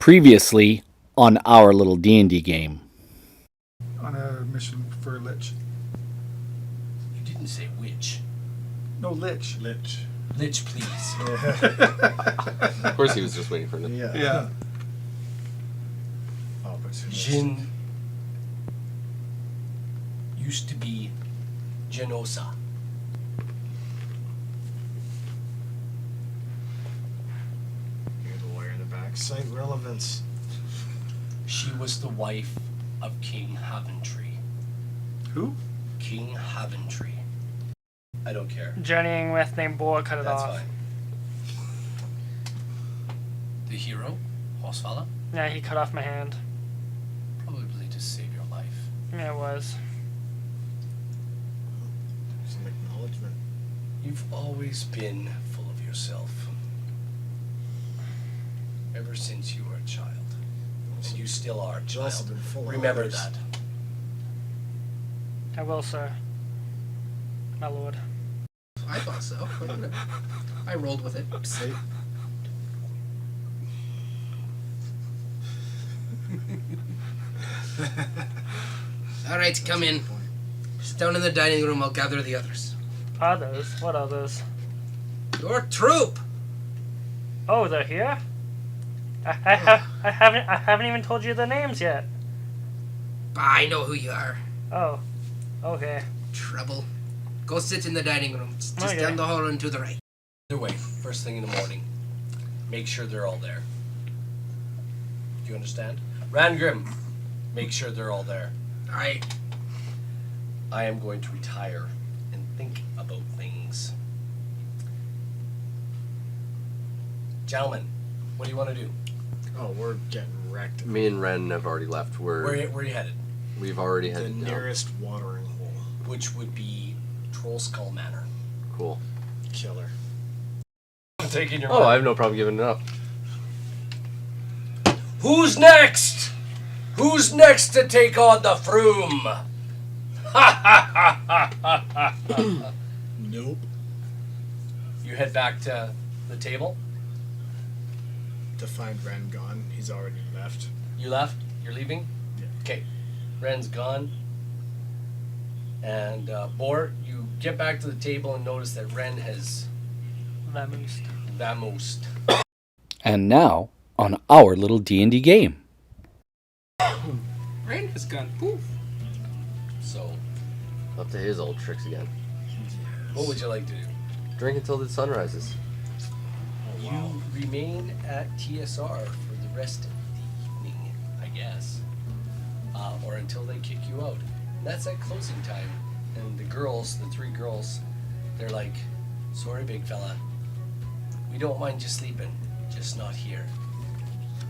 Previously on our little D&D game. On a mission for Lich. You didn't say which. No, Lich. Lich. Lich, please. Of course he was just waiting for it. Yeah. Jin used to be Genosa. You're the lawyer in the back. Site relevance. She was the wife of King Haventry. Who? King Haventry. I don't care. Journeying with named Boar cut it That's off. fine. The hero, Horsfalla, Yeah, he cut off my hand. probably to save your life. Yeah, it was. Some acknowledgement. You've always been full of yourself. Ever since you were a child. And you still are a You've also child. been full of Remember others. that. I will, sir. My lord. I thought so. I rolled with it. See? All right, come in. Sit down in the dining room. I'll gather the others. Others? What others? Your troop. Oh, they're here? I haven't even told you their names yet. I know who you are. Oh. Okay. Trouble. Go sit in the dining room. It's just Okay. down the hall and to the right. Either way, first thing in the morning, make sure they're all there. Do you understand? Rangrim, make sure they're all there. I I am going to retire and think about things. Gentlemen, what do you want to do? Oh, we're getting wrecked. Me and Ren have already left. Where are you headed? We've already The headed down. nearest watering hole. Which would be Troll Skull Manor. Cool. Killer. I'm taking your Oh, money. I have no problem giving it up. Who's next? Who's next to take on the Froom? Nope. You head back to the table. To find Ren gone. He's already left. You left? You're leaving? Yeah. Okay. Ren's gone. And Bor, you get back to the table and notice that Ren has vamoosed. And now on our little D&D game. Rain has gone poof. So, Up to his old tricks again. what would you like to do? Drink until the sun rises. You remain at TSR for the rest of the evening, I guess. Or until they kick you out. And that's at closing time. And the girls, the three girls, they're like, sorry, big fella. We don't mind you sleeping, just not here.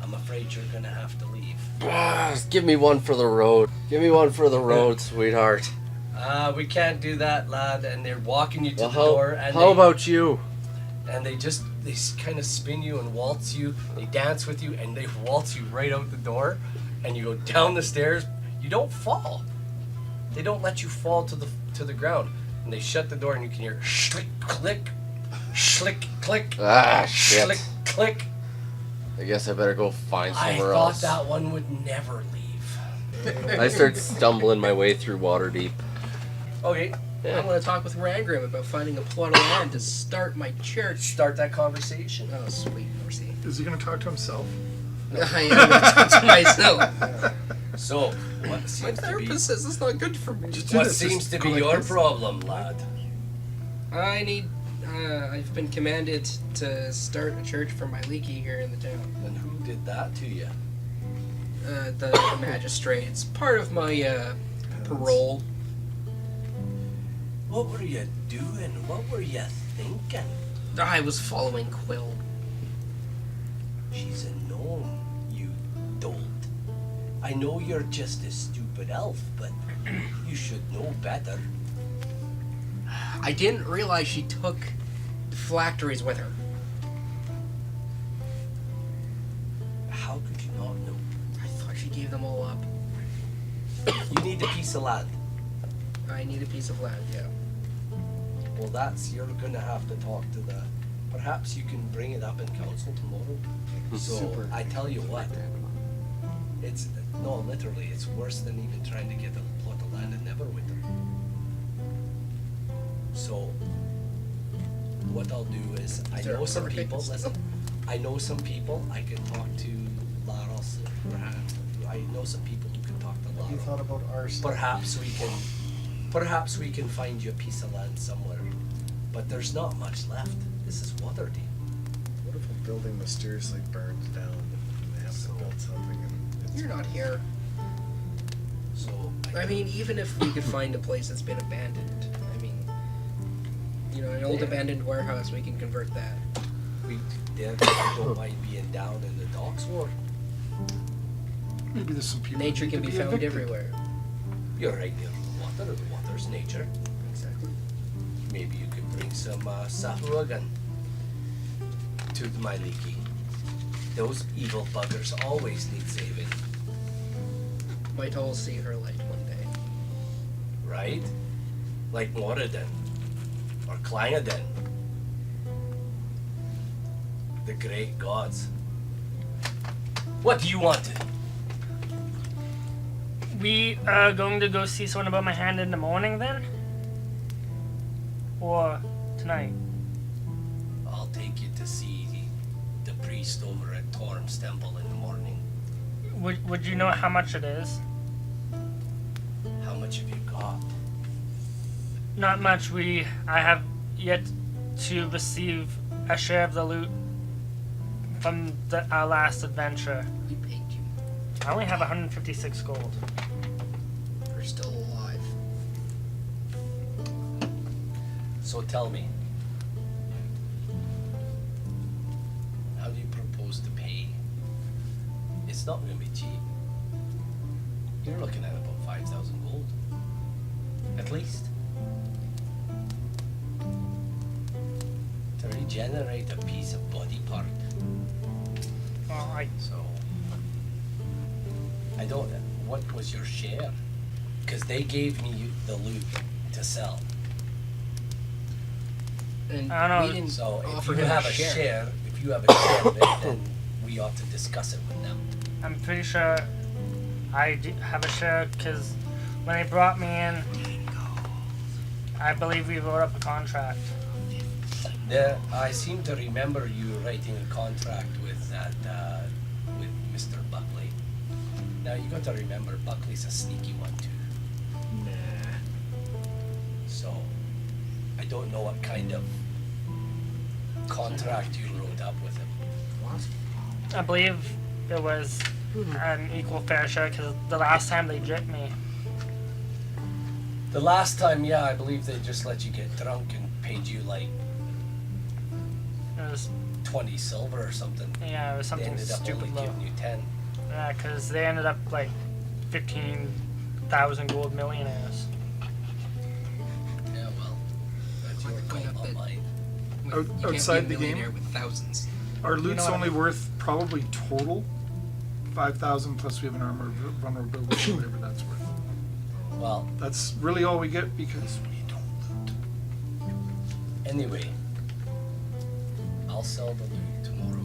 I'm afraid you're gonna have to leave. Just give me one for the road. Give me one for the road, sweetheart. We can't do that, lad. And they're walking you to Well, the door. And how about you? And they kind of spin you and waltz you. They dance with you and they waltz you right out the door. And you go down the stairs. You don't fall. They don't let you fall to the ground. And they shut the door and you can hear schlick click, schlick click, Ah, shit. schlick click. I guess I better go find I somewhere thought else. that one would never leave. I start stumbling my way through water deep. Okay, I'm going to talk with Rangrim about finding a plot of land to start my church. start that conversation. Oh, sweet mercy. Is he going to talk to himself? I am going to talk to myself. So, what My seems to be therapist says it's not good for me. Just do what this, seems just to go be like your this. problem, lad? I've been commanded to start a church for my leaky here in the town. And who did that to you? The magistrate. It's part of my parole. What were you doing? What were you thinking? I was following Quill. She's a gnome, you dolt. I know you're just a stupid elf, but you should know better. I didn't realize she took the phylacteries with her. How could you not know? I thought she gave them all up. You need a piece of land. I need a piece of land, yeah. Well, you're gonna have to talk to the Perhaps you can bring it up in council tomorrow. So Super. I tell you what, it's no, literally, it's worse than even trying to get a plot of land in Neverwinter. So what I'll do is, I there know a some perfect people. system? Listen, I know some people. I can talk to Laros. Perhaps I know some people who can talk to Have you Laros. thought about our stuff? Perhaps we can find you a piece of land somewhere. But there's not much left. This is Waterdeep. What if a building mysteriously burns down and they have to build something and it's You're not here. So I mean, even if we could find a place that's been abandoned, I mean, you know, an old Yeah. abandoned warehouse, we can convert that. we don't mind being down in the docks, or Maybe there's some people. Nature that can need be to found evicted. everywhere. you're right near the water. The water's nature. Exactly. Maybe you could bring some sahuagin to my leaky. Those evil buggers always need saving, Might all see her light one day. right? Like Moradin or Clangadin. The great gods. What do you want? We are going to go see someone about my hand in the morning then? Or tonight? I'll take you to see the priest over at Torm's temple in the morning. Would you know how much it is? How much have you got? Not much. I have yet to receive a share of the loot from our last adventure. We paid you. I only have 156 gold. We're still alive. So tell me, how do you propose to pay? It's not going to be cheap. You're looking at about 5,000 gold, at least, to regenerate a piece of body part. Well, So, I don't. What was your share? Because they gave me the loot to sell. And I don't know. we didn't So offer if you him have a a share. share, if you have a share of it, then we ought to discuss it with them. I'm pretty sure I do have a share because when they brought me in, I believe we wrote up a contract. I seem to remember you writing a contract with that with Mr. Buckley. Now you got to remember Buckley's a sneaky one too. Nah. So I don't know what kind of contract you wrote up with him. What? I believe it was an equal fair share because the last time they gypped me. The last time, yeah, I believe they just let you get drunk and paid you like It was 20 silver or something. yeah, it was They something ended up stupid only low. giving you 10. Yeah, because they ended up like 15,000 gold millionaires. Yeah, well, that's your Point call, out not that- mine. You Out- can't be outside a the game? millionaire with thousands. Our loot's know what I only mean? worth probably total 5,000 plus we have an armor vulnerability, whatever that's worth. Well, That's really all we get because we don't loot. anyway, I'll sell the loot tomorrow.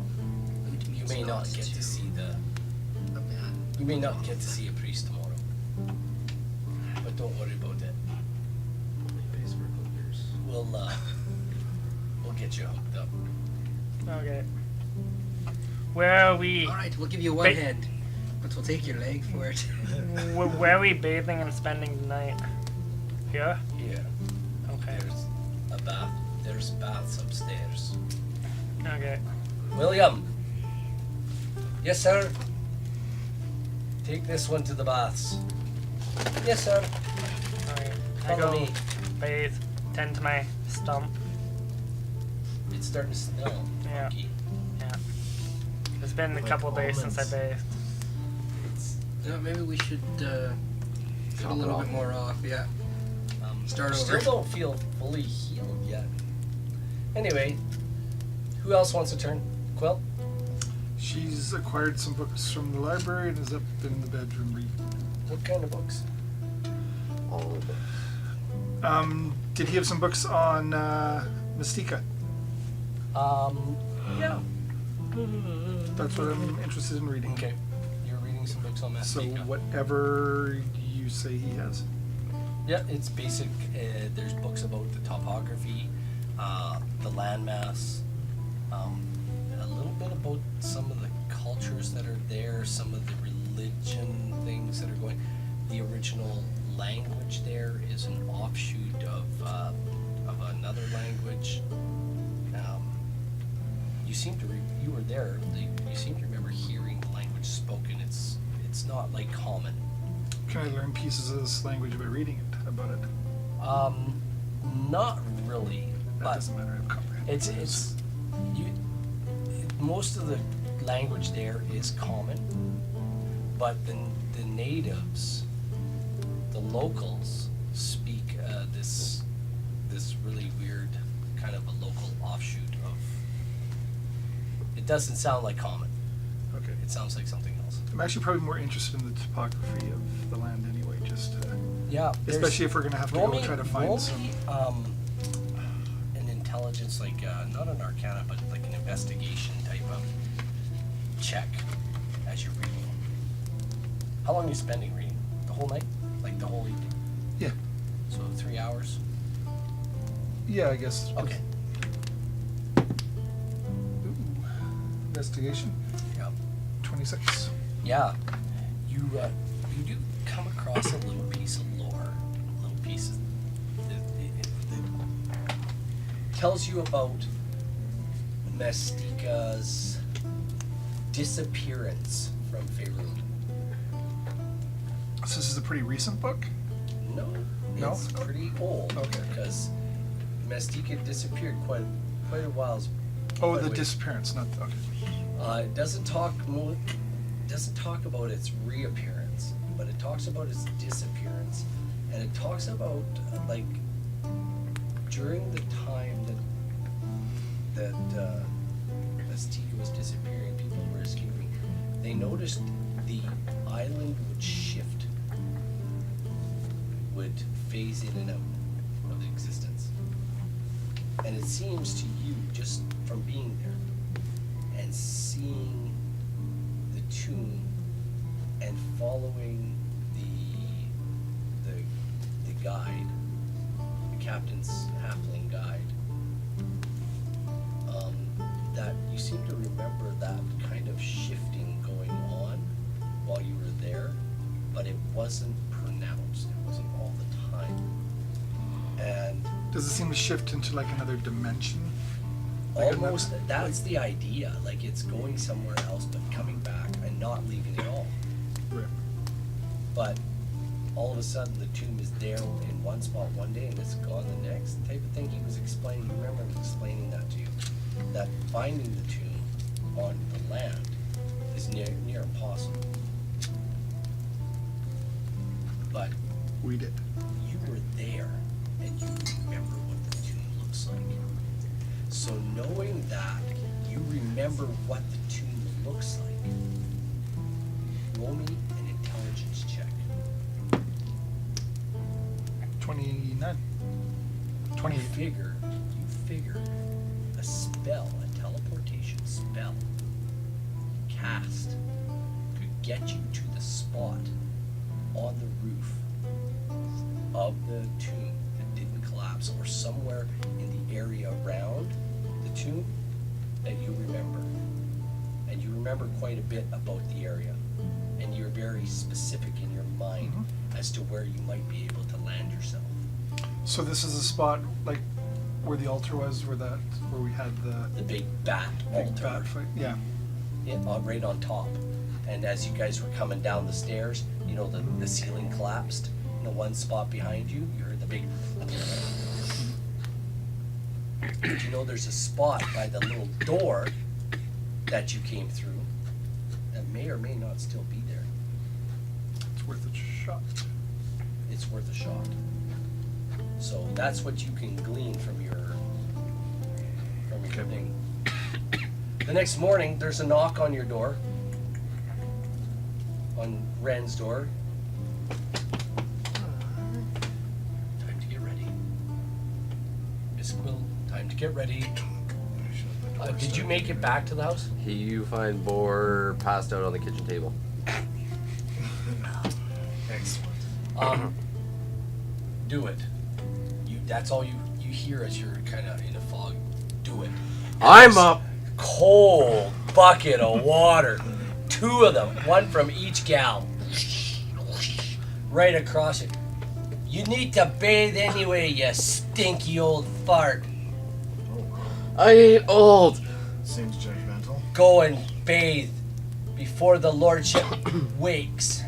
Loot You means may not loss get to see a man. you may not get to see a priest tomorrow. But don't worry about it. Only pays for hookers. We'll get you hooked up. Okay. Where are we? All right, we'll give you one Ba- hand, but we'll take your leg for it. Where are we bathing and spending the night? Here? Here, Okay. there's a bath. There's baths upstairs. Okay. William. Yes, sir. Take this one to the baths. Yes, sir. Alright. I Follow go me. bathe, tend to my stump. It's starting to smell. Yeah. funky. It's been a Like couple days since I almonds. bathed. It's Maybe we should cut a Chop it little off. bit more off. Yeah. Start I over. Still don't feel fully healed yet. Anyway, who else wants a turn? Quill? She's acquired some books from the library and is up in the bedroom reading. What kind of books? All of it. Did he have some books on Mystica? Yeah. That's what I'm interested in reading. Okay. You're reading some books on So Mastika. whatever you say he has. Yeah, it's basic. There's books about the topography, the landmass, a little bit about some of the cultures that are there, some of the religion things that are going. The original language there is an offshoot of another language. You seem to you were there. You seem to remember hearing the language spoken. It's not like common. Can I learn pieces of this language by reading it about it? Not really, That but doesn't matter. I have comprehension. Most of the language there is common, but the natives, the locals, speak this really weird kind of a local offshoot of. It doesn't sound like common. Okay. It sounds like something else. I'm actually probably more interested in the topography of the land anyway, just Yeah, especially if we're gonna have to go try to find some. An intelligence, like not an arcana, but like an investigation type of check as you're reading. How long are you spending reading? The whole night? Like the whole evening? Yeah. So 3 hours? Yeah, I guess. Okay. Ooh. Investigation. Yeah. 26. Yeah. You do come across a little piece of lore, a little piece of that tells you about Mastika's disappearance from Faerun. So this is a pretty recent book. No, No? it's pretty old. Okay. Because Mastika disappeared quite a while. Oh, quite a the ways. disappearance, not the, okay. It doesn't talk about its reappearance, but it talks about its disappearance, and it talks about like during the time that Mastika was disappearing, people were escaping. They noticed the island would shift, would phase in and out of existence, and it seems to you just from being there and seeing the tomb and following the guide, the captain's halfling guide, that you seem to remember that kind of shifting going on while you were there, but it wasn't pronounced. It wasn't all the time. And Does it seem to shift into like another dimension? Like almost, another- that's the idea. Like it's going somewhere else, but coming back and not leaving at all. Right. But all of a sudden, the tomb is there in one spot one day and it's gone the next. Type of thing he was explaining. You remember him explaining that to you? That finding the tomb on the land is near impossible. But We did. you were there and you remember what the tomb looks like. So knowing that, you remember what the tomb looks like. Roll me an intelligence check. 29. 28. You figure a spell, a teleportation spell cast could get you to the spot on the roof of the tomb that didn't collapse, or somewhere in the area around the tomb that you remember. And you remember quite a bit about the area. And you're very specific in your mind as to where you might be able to land yourself. So this is a spot like where the altar was, where we had the The big bat big altar. bat fight. Yeah. Right on top. And as you guys were coming down the stairs, you know, the ceiling collapsed. In the one spot behind you, you heard the big. Did you know there's a spot by the little door that you came through that may or may not still be there? It's worth a shot. It's worth a shot. So that's what you can glean from your thing. The next morning, there's a knock on your door, on Ren's door. Time to get ready. Miss Quill, time to get ready. Did you make it back to the house? You find Boar passed out on the kitchen table. Excellent. Do it. That's all you hear as you're kind of in a fog. Do it. I'm up. Cold bucket of water. 2 of them, one from each gal. Right across it. You need to bathe anyway, you stinky old fart. I ain't old. Seems judgmental. Go and bathe before the lordship wakes.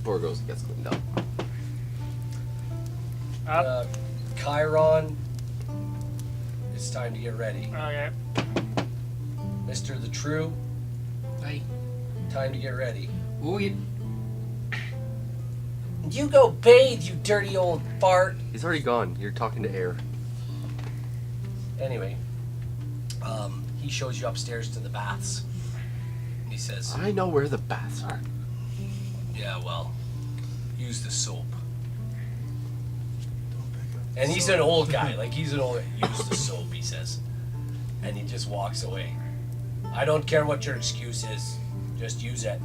Boar goes and gets cleaned up. Up. Chiron, it's time to get ready. Okay. Mr. The True, Aye. time to get ready. Ooh, You go bathe, you dirty old fart. He's already gone. You're talking to air. Anyway, he shows you upstairs to the baths. He says, I know where the baths are. yeah, well, use the soap. Don't pick up. And he's an old guy, use the soap, he says. And he just walks away. I don't care what your excuse is, just use it.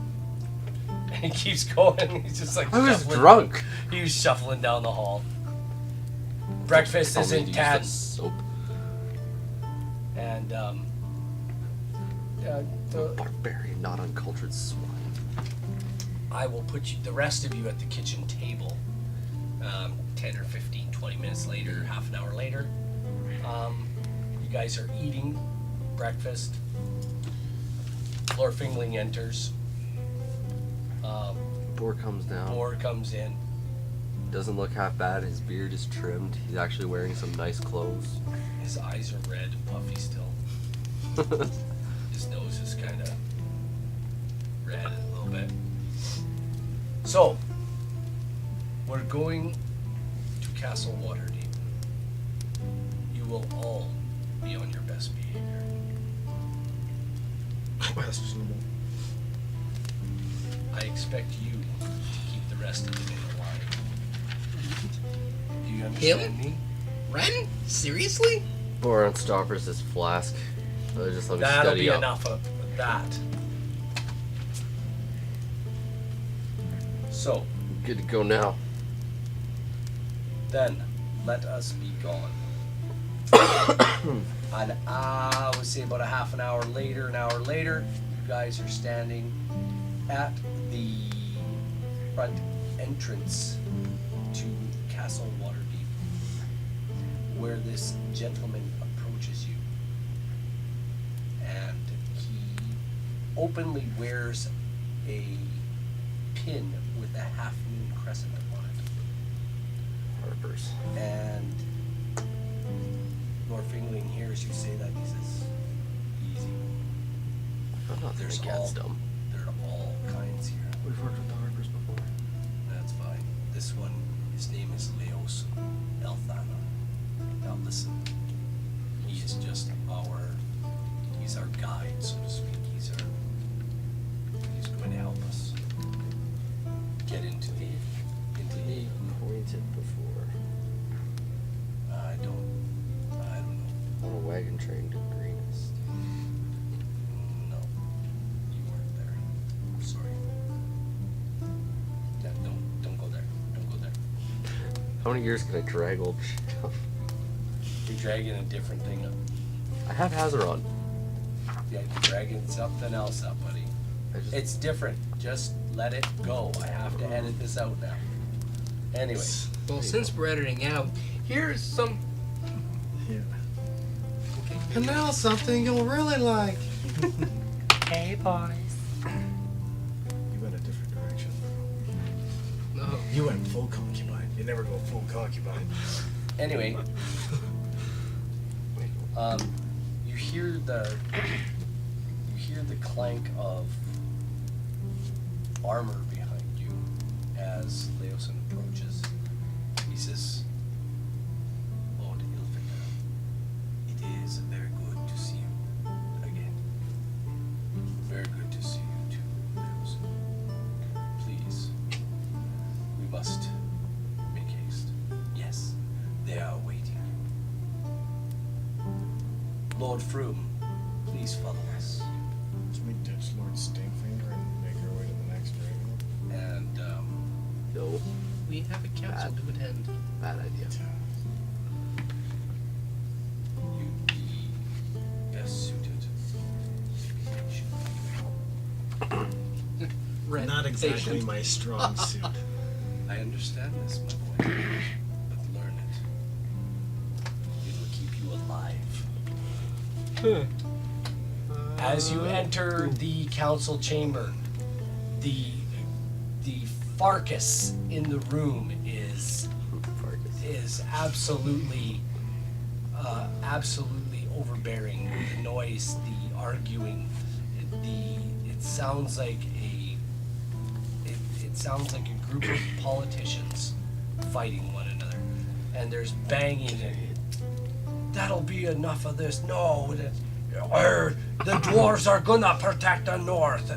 And he keeps going, he's just like I was shuffling. drunk. He was shuffling down the hall. Breakfast Tell is me in to use Tad. the soap. And, Barbarian, not uncultured swine. I will put the rest of you at the kitchen table 10 or 15, 20 minutes later, half an hour later. You guys are eating breakfast. Glorfingling enters. Boar comes down. Boar comes in. Doesn't look half bad. His beard is trimmed. He's actually wearing some nice clothes. His eyes are red and puffy still. His nose is kind of red a little bit. So, we're going to Castle Waterdeep. You will all be on your best behavior. Questionable. I expect you to keep the rest of the day alive. Do you understand me? Ren? Seriously? Boar unstoppers his flask. So just let me That'll steady be up. enough of that. So, Good to go now. then, let us be gone. And I would say about a half an hour later, you guys are standing at the front entrance to Castle Waterdeep, where this gentleman approaches you. And he openly wears a pin with a half-moon crescent on it. Harpers. And Lord Fingling hears you say that, he says, easy. I'm not There's the cat's all- dumb. There are all kinds here. We've worked with the Harpers before. That's fine. This one, his name is Leos Elthana. Now listen, he is just he's our guide, so to speak. He's going to help us get into the Pointed before. I don't know. On a wagon train to Greenest. No, you weren't there. I'm sorry. Yeah, don't go there. Don't go there. How many years can I drag old shit? You're dragging a different thing up. I have Hazaron. Yeah, you're dragging something else up, buddy. I just, It's different. Just let it go. I have to edit this out now. Anyways, Well, since we're editing out, here's some. Yeah. And now something you'll really like. Hey, boys. You went a different direction. No. You went full concubine. You never go full concubine. anyway, you hear the clank of armor behind you as Leosin approaches. He says, Lord Ilfrida, it is very good to see you again. Very good to see you too, Leosin. Please, we must make haste. Yes, they are waiting. Lord Froome, please follow us. Should we ditch Lord Stinkfinger and make our way to the next room? And No, We have a council to attend. bad idea. you'd be best suited. Red Not exactly patient. my strong suit. I understand this, my boy, but learn it. It'll keep you alive. As you enter the council chamber, the farcus in the room is absolutely overbearing. The noise, the arguing, it sounds like a group of politicians fighting one another, and there's banging and that'll be enough of this. No, the dwarves are gonna protect the north,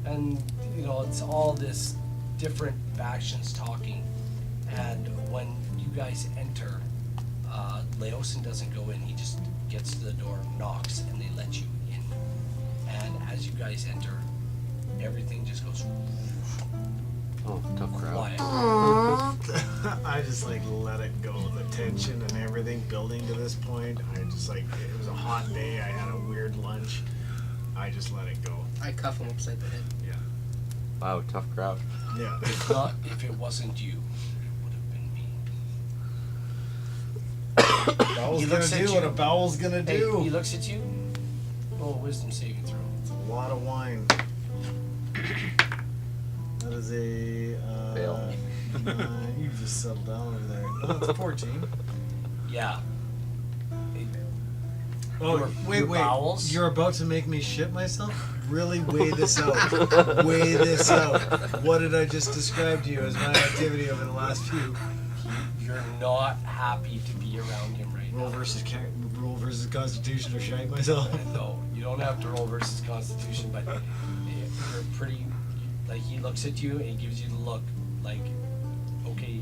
and it's all this different factions talking. And when you guys enter, Laosin doesn't go in. He just gets to the door, knocks, and they let you in. And as you guys enter, everything just goes Oh, tough crowd. quiet. I just let it go. The tension and everything building to this point. I just it was a hot day. I had a weird lunch. I just let it go. I cuff him upside the head. Yeah. Wow, tough crowd. Yeah. If it wasn't you, it would have been me. Bowel's He gonna looks at do you. what a bowel's gonna Hey, do. he looks at you. Oh, wisdom saving throw. It's a lot of wine. That is a Fail. You just settle down over there. Oh, it's 14. Yeah. Oh, Your wait. bowels? You're about to make me shit myself? Really weigh this out. Weigh this out. What did I just describe to you as my activity over the last few? You're not happy to be around him right Roll now. versus Constitution or shite myself. No, you don't have to roll versus Constitution, but you're pretty. He looks at you and he gives you the look, okay,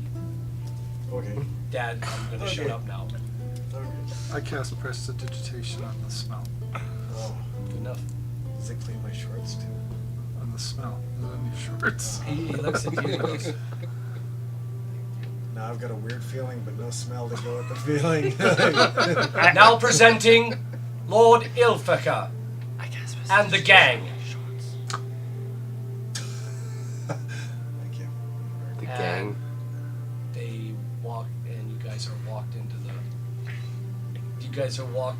Okay. Dad, I'm gonna shut Okay. up now. Okay. I cast prestidigitation on the smell. Oh, Good enough. does it clean my shorts too? On the smell. And then your shorts. He looks at you and goes, Now I've got a weird feeling, but no smell to go with the feeling. now presenting Lord Ilfaka and the gang. Thank you. The And gang. They walk, and you guys are walked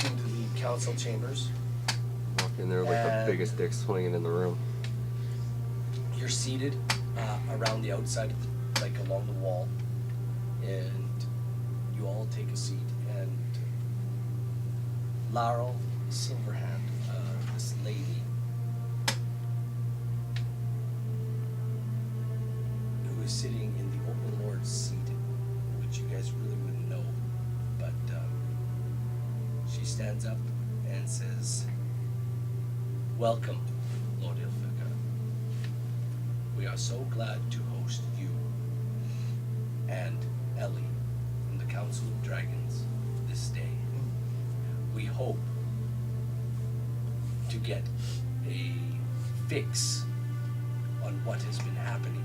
into the council chambers. Walk in there with the And- biggest dick swinging in the room. You're seated around the outside of along the wall, and you all take a seat. And Laurel Silverhand, this lady, who is sitting in the open lord's seat, which you guys really wouldn't know, but she stands up and says, "Welcome, Lord Ilfika. We are so glad to host you and Ellie from the Council of Dragons this day. We hope to get a fix on what has been happening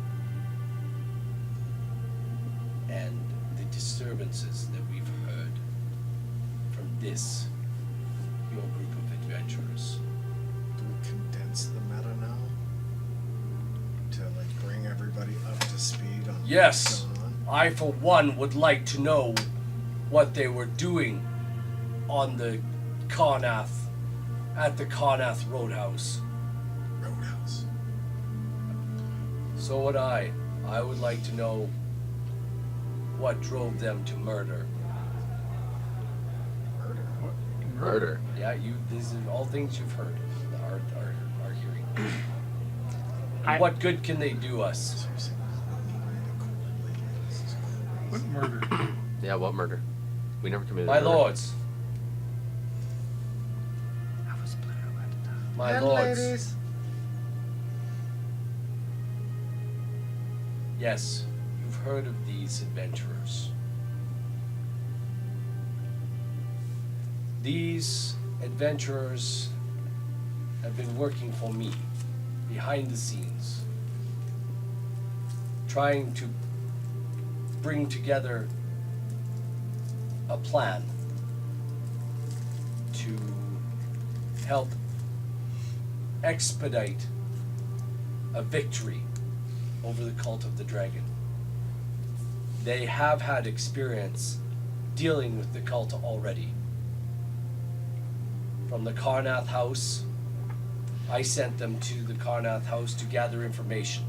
and the disturbances that we've heard from your group of adventurers. Do we condense the meta now? To bring everybody up to speed on Yes. what's going on? I, for one, would like to know what they were doing on the Carnath, at the Carnath Roadhouse. Roadhouse. So would I. I would like to know what drove them to murder. Murder. Murder. Yeah, these are all things you've heard, are hearing. What good can they do us? Seriously, this is What crazy. murder? Yeah, what murder? We never committed My murder. lords. My And lords. ladies. Yes, you've heard of these adventurers. These adventurers have been working for me behind the scenes, trying to bring together a plan to help expedite a victory over the cult of the dragon. They have had experience dealing with the cult already. From the Karnath house, I sent them to the Karnath house to gather information.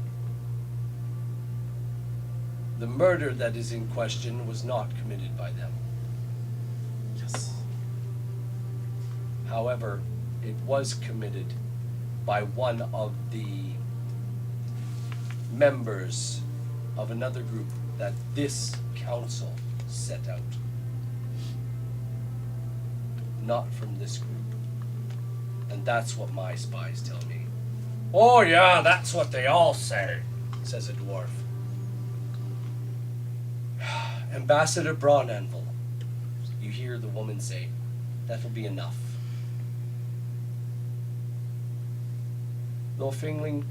The murder that is in question was not committed by them. Yes. However, it was committed by one of the members of another group that this council set out. Not from this group. And that's what my spies tell me. Oh yeah, that's what they all say. Says a dwarf. Ambassador Brawnanvil, you hear the woman say, that'll be enough. Lord Fingling,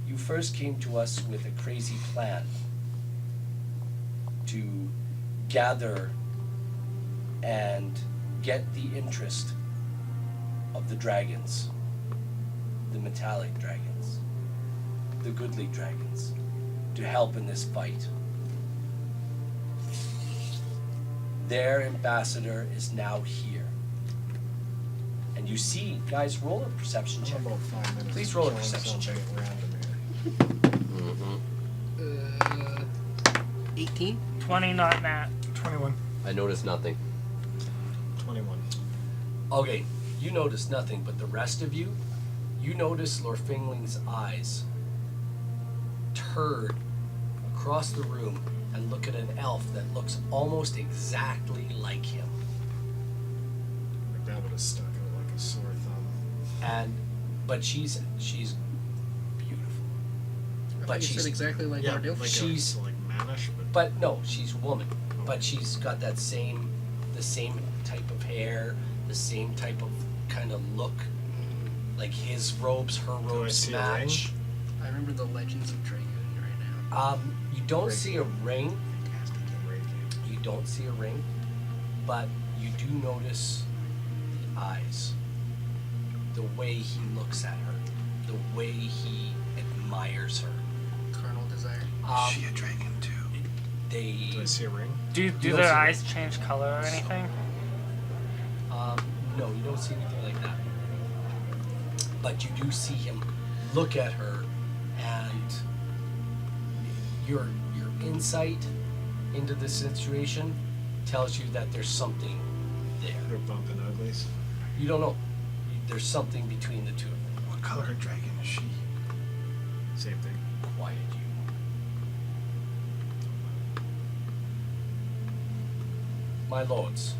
you first came to us with a crazy plan to gather and get the interest of the dragons, the metallic dragons, the goodly dragons, to help in this fight. Their ambassador is now here. And you see, guys, roll a perception check. About 5 minutes. Please roll a killing perception check. something random here. 18? 20 not nat. 21. I noticed nothing. 21. Okay, you notice nothing, but the rest of you, you notice Lord Fingling's eyes turn across the room and look at an elf that looks almost exactly like him. Like that would have stuck out like a sore thumb. But she's beautiful. I But thought you she's said exactly like Yeah, Mardil. like she's- like mannish, but But no, she's a woman. But she's got the same type of hair, the same type of kind of look. Like his robes, her I robes see a match. I remember the Legends of Dragoon right now. You don't see a ring. Fantastic. You don't see a ring, but you do notice the eyes, the way he looks at her, the way he admires her. Carnal desire. She a dragon too. do I They, see a ring? Do You don't their see eyes change color or anything? no, you don't see anything like that. But you do see him look at her, and your insight into this situation tells you that there's something there. They're bumping uglies. You don't know. There's something between the two of them. What color dragon is she? Same thing. Quiet you. My lords,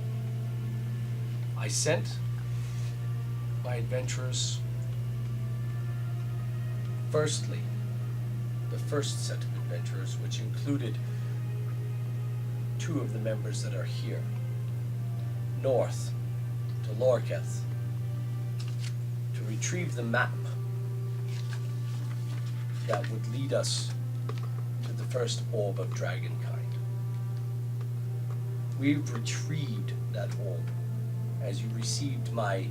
I sent my adventurers, firstly, the first set of adventurers, which included 2 of the members that are here, north to Lorketh, to retrieve the map that would lead us to the first orb of dragonkind. We've retrieved that orb as you received my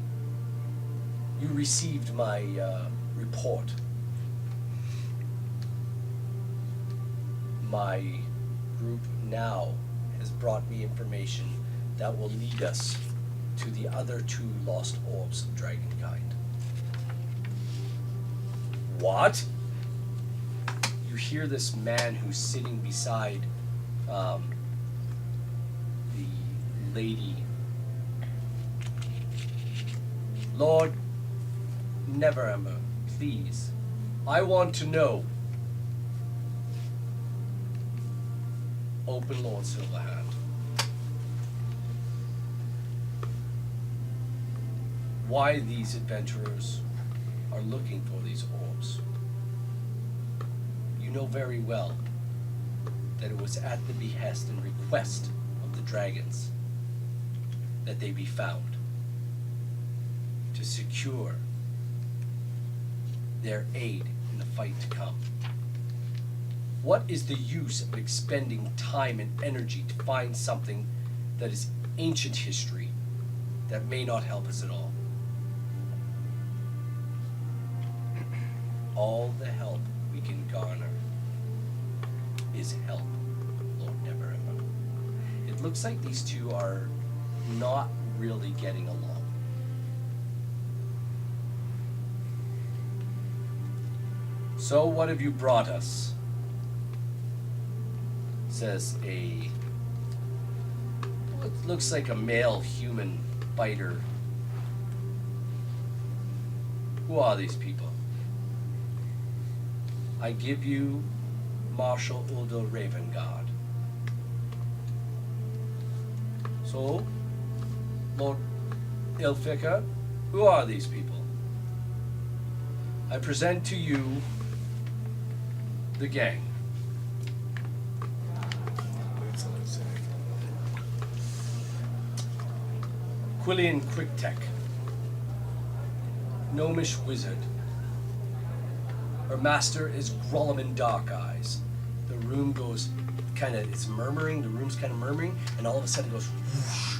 report. My group now has brought me information that will lead us to the other 2 lost orbs of dragonkind. What? You hear this man who's sitting beside the lady. Lord Neverember, please. I want to know. Open Lord Silverhand. Why these adventurers are looking for these orbs. You know very well that it was at the behest and request of the dragons that they be found. to secure their aid in the fight to come? What is the use of expending time and energy to find something that is ancient history that may not help us at all? All the help we can garner is help, Lord Never Ever. It looks like these two are not really getting along. So what have you brought us? Says a, what looks like a male human fighter. Who are these people? I give you Marshal Uldor Ravengard. So, Lord Ilfiker, who are these people? I present to you the gang. Quillian Quicktech, gnomish wizard. Her master is Grolliman Darkeyes. The room goes kind of, it's murmuring, the room's kind of murmuring, and all of a sudden it goes whoosh.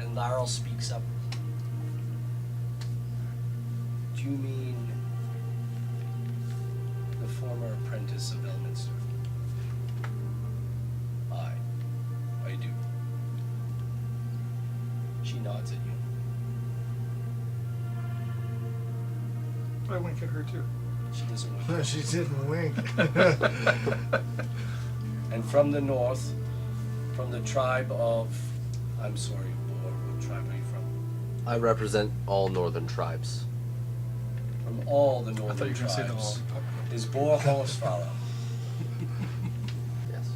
And Laryl speaks up. Do you mean the former apprentice of Elminster? I do. She nods at you. I wink at her too. She doesn't wink. No, she didn't wink. And from the north, from the tribe of, I'm sorry, what tribe are you from? I represent all northern tribes. From all the I thought northern you were going to say them all. tribes is Bor Horsfalla, Yes.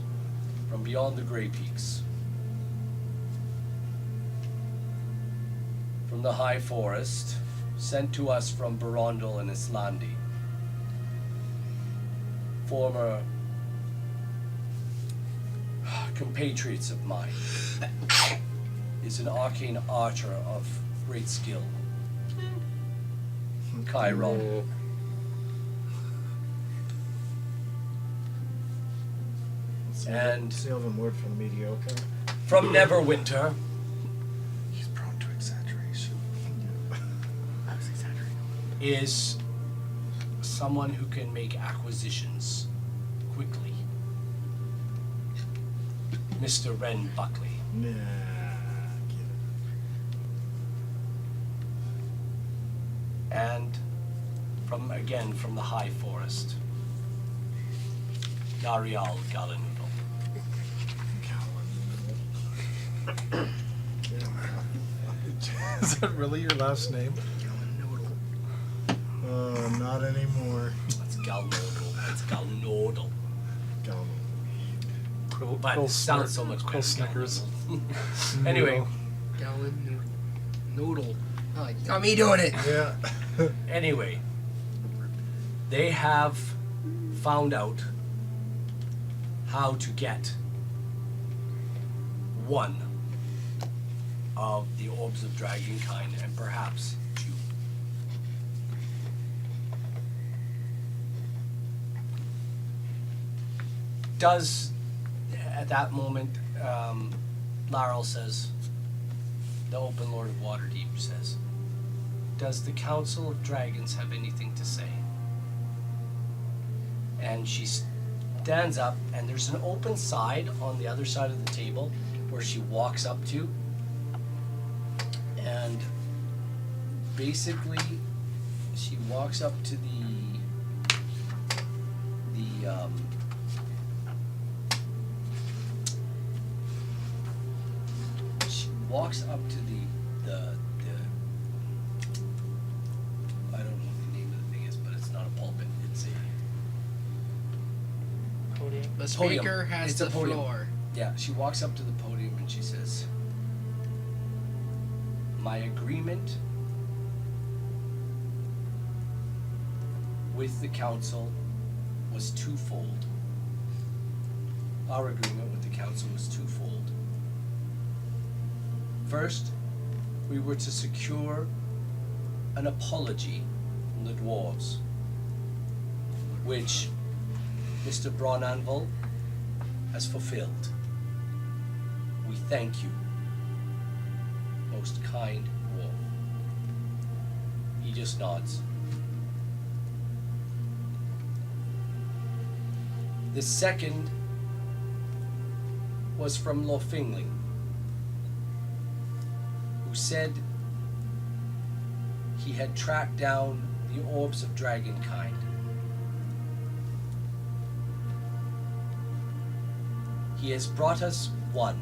from beyond the Grey Peaks. From the High Forest, sent to us from Barondel and Islandi. Former compatriots of mine. Is an arcane archer of great skill. Chiron. And Sylvan word for mediocre. from Neverwinter He's prone to exaggeration. I was exaggerating. is someone who can make acquisitions quickly. Mr. Ren Buckley. Nah, get it. And from the High Forest, Nariel Galanoodle. Is that really your last name? Oh, not anymore. That's Galnoodle. That's Galnoodle. But it sounds so much better. Quill Snickers. Anyway, Gallon noodle. Oh, you got me doing it. Yeah. anyway, they have found out how to get one of the orbs of dragonkind and perhaps two. At that moment, Laryl says, the Open Lord of Waterdeep says, does the Council of Dragons have anything to say? And she stands up, and there's an open side on the other side of the table where she walks up to, and basically she walks up to she walks up to the I don't know what the name of the thing is, but it's not a pulpit, it's a Podium. The Podium. speaker has It's the a podium. floor. Yeah, she walks up to the podium and she says, my agreement with the council was twofold. Our agreement with the council was twofold. First, we were to secure an apology from the dwarves, which Mr. Braunanvil has fulfilled. We thank you, most kind dwarf. He just nods. The second was from Lofingling, who said he had tracked down the orbs of dragonkind. He has brought us one,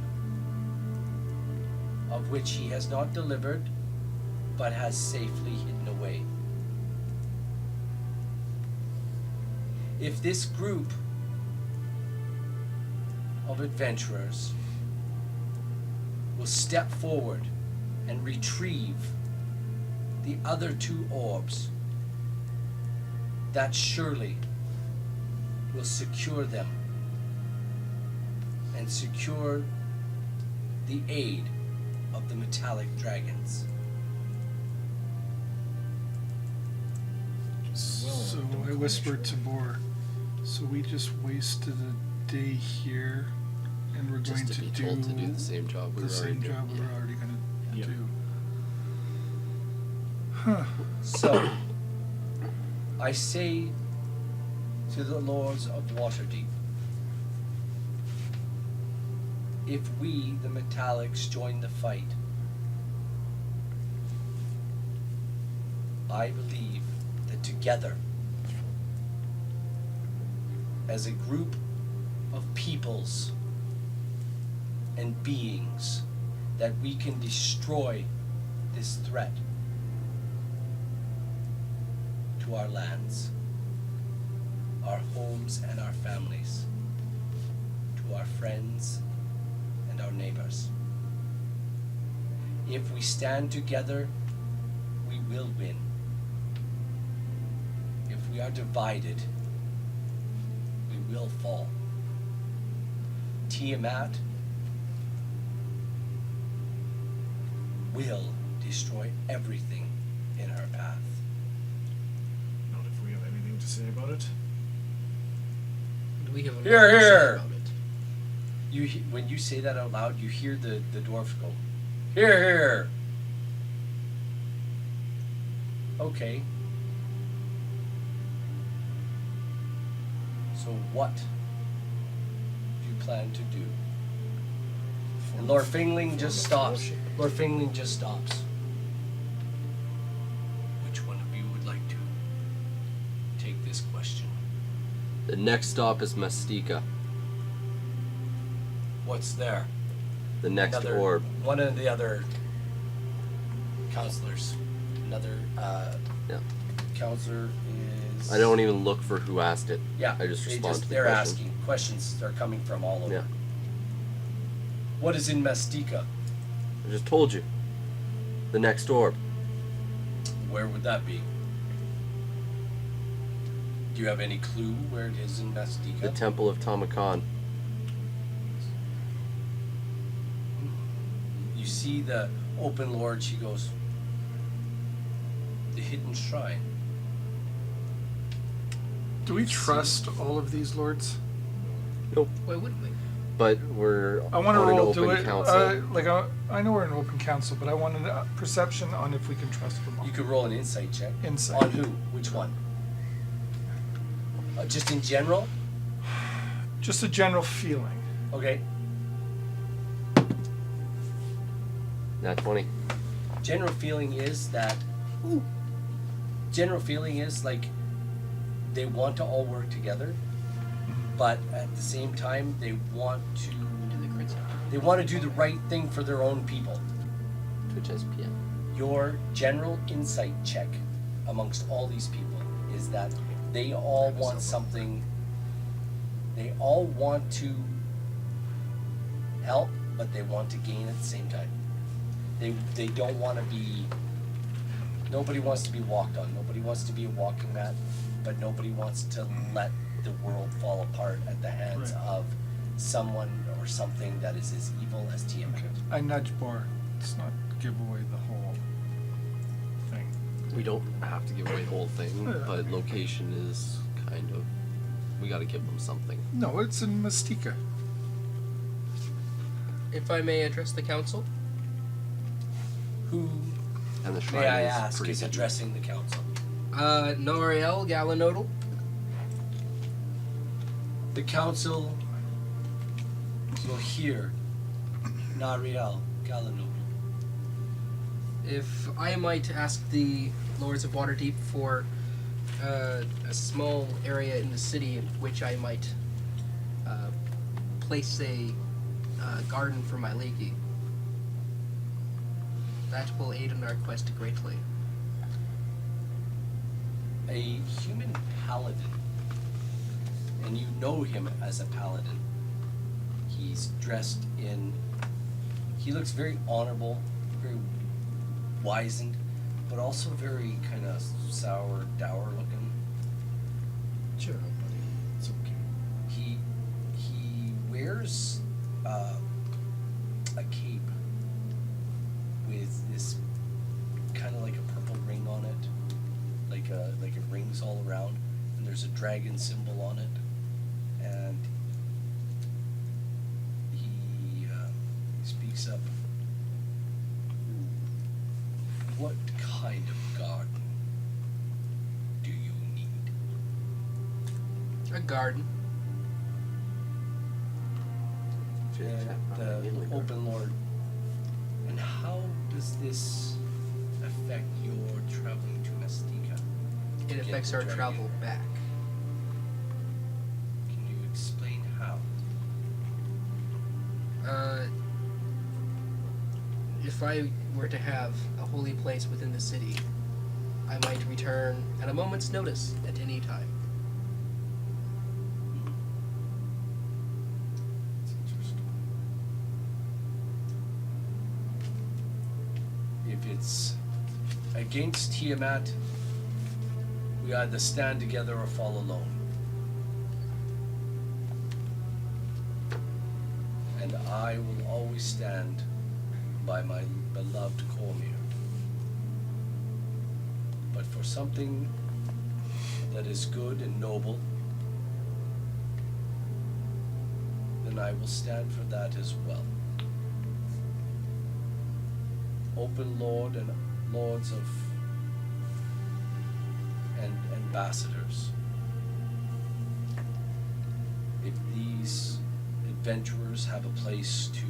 of which he has not delivered, but has safely hidden away. If this group of adventurers will step forward and retrieve the other 2 orbs, that surely will secure them and secure the aid of the metallic dragons. So I whispered to Boar, so we just wasted a day here, and we're Just going to to be do told to do the same job we the were same already job doing. we're already going to Yeah. do. Huh. So, I say to the lords of Waterdeep, if we, the Metallics, join the fight, I believe that together, as a group of peoples and beings, that we can destroy this threat to our lands, our homes and our families, to our friends and our neighbors. If we stand together, we will win. If we are divided, we will fall. Tiamat will destroy everything in her path. Not if we have anything to say about it. Do we have a Here, lot to say here. about it? When you say that out loud, you hear the dwarf go, "Here, here." Okay. So what do you plan to do? And Lord Fingling just stops. Lord Fingling just stops. Which one of you would like to take this question? The next stop is Mastika. What's there? The next orb. One of the other counselors. Another Yeah. counselor is. I don't even look for who asked it. Yeah. I just respond to the they're question. asking. Questions are coming from all over. Yeah. What is in Mastika? I just told you. The next orb. Where would that be? Do you have any clue where it is in Mastika? The Temple of Tamakan. You see the open lord, she goes, the hidden shrine. Do we trust all of these lords? Why wouldn't we? But we're I want to on an roll. open Do it. council. I know we're an open council, but I want a perception on if we can trust them all. You could roll an insight check. Insight. On who? Which one? Just in general? Just a general feeling. Okay. Nat 20. General feeling is that. General feeling is like they want to all work together, but at the same time they want to. Do the crit stuff. They want to do the right thing for their own people. Twitch SPM. Your general insight check amongst all these people is that they all want something. They all want to help, but they want to gain at the same time. They don't want to be. Nobody wants to be walked on. Nobody wants to be a walking mat, but nobody wants to let the world fall apart at the hands Right. of someone or something that is as evil as Tiamat. I nudge Bar. Let's not give away the whole We don't have to give away the whole thing, but location is kind of... We gotta give them something. No, it's in Mystica. If I may address the council, Who, And the shrine may I is ask, pretty is good. addressing the council? Noriel Galanodal. The council will hear Nariel Galano. If I might ask the Lords of Waterdeep for a small area in the city in which I might place a garden for my leaky. That will aid in our quest greatly. A human paladin, and you know him as a paladin. He's dressed in... He looks very honorable, very wizened, but also very kind of sour, dour looking. Sure, buddy. It's okay. He wears a cape with this kind of like a purple ring on it, like it rings all around, and there's a dragon symbol on it, and he speaks up. What kind of garden do you need? A garden. The open Lord. And how does this affect your traveling to Mystica? It affects our travel back. Can you explain how? If I were to have a holy place within the city, I might return at a moment's notice at any time. It's interesting. If it's against Tiamat, we either stand together or fall alone. And I will always stand by my beloved Cormier. But for something that is good and noble, then I will stand for that as well. Open Lord and lords of and ambassadors. If these adventurers have a place to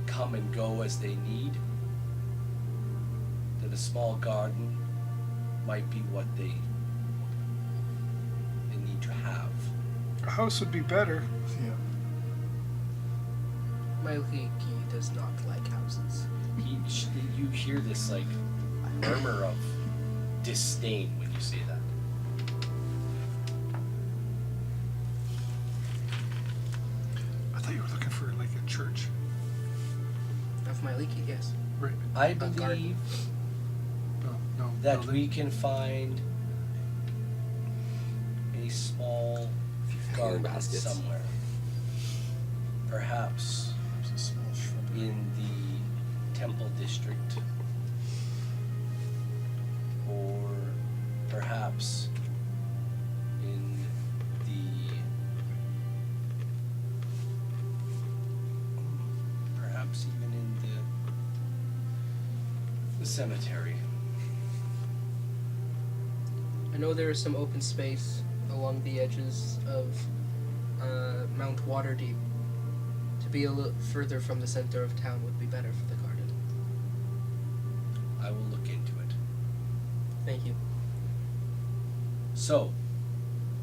come and go as they need, then a small garden might be what they need to have. A house would be better. Yeah. My leaky does not like houses. You hear this like murmur of disdain when you say that. I thought you were looking for like a church. Of my leaky, yes. Right. I garden. believe No. that building. we can find a small garden baskets. somewhere. Perhaps There's a small shrubbery. in the Temple District. Or perhaps in perhaps even in the cemetery. I know there is some open space along the edges of Mount Waterdeep. To be a little further from the center of town would be better for the garden. I will look into it. Thank you. So,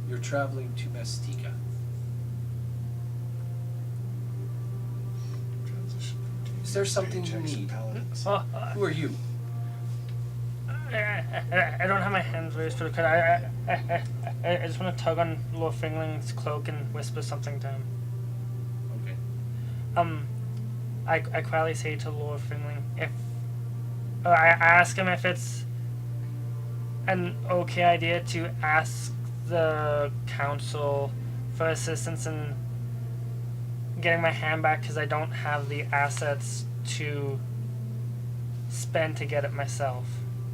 you're traveling to Mystica. Transition from Is there something you Jackson need? Paladins. Oh, Who are you? I don't have my hands raised for the cut. I just want to tug on Lord Fingling's cloak and whisper something to him. Okay. I quietly say to Lord Fingling if I ask him if it's an okay idea to ask the council for assistance in getting my hand back because I don't have the assets to spend to get it myself.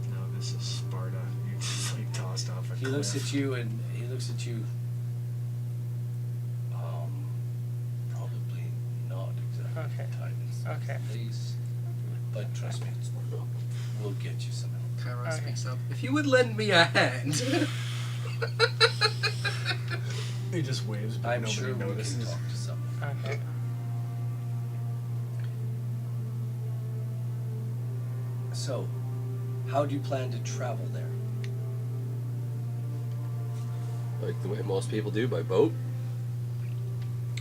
No, this is Sparta. You're just like tossed off a He cliff. looks at you and he looks at you. Probably not exactly. Okay. Time is Okay. place, but trust me, we'll get you some help. Charron Okay. speaks up. If you would lend me a hand. He just waves, but I'm nobody sure we can notices. talk to someone. Okay. So, how do you plan to travel there? Like the way most people do, by boat.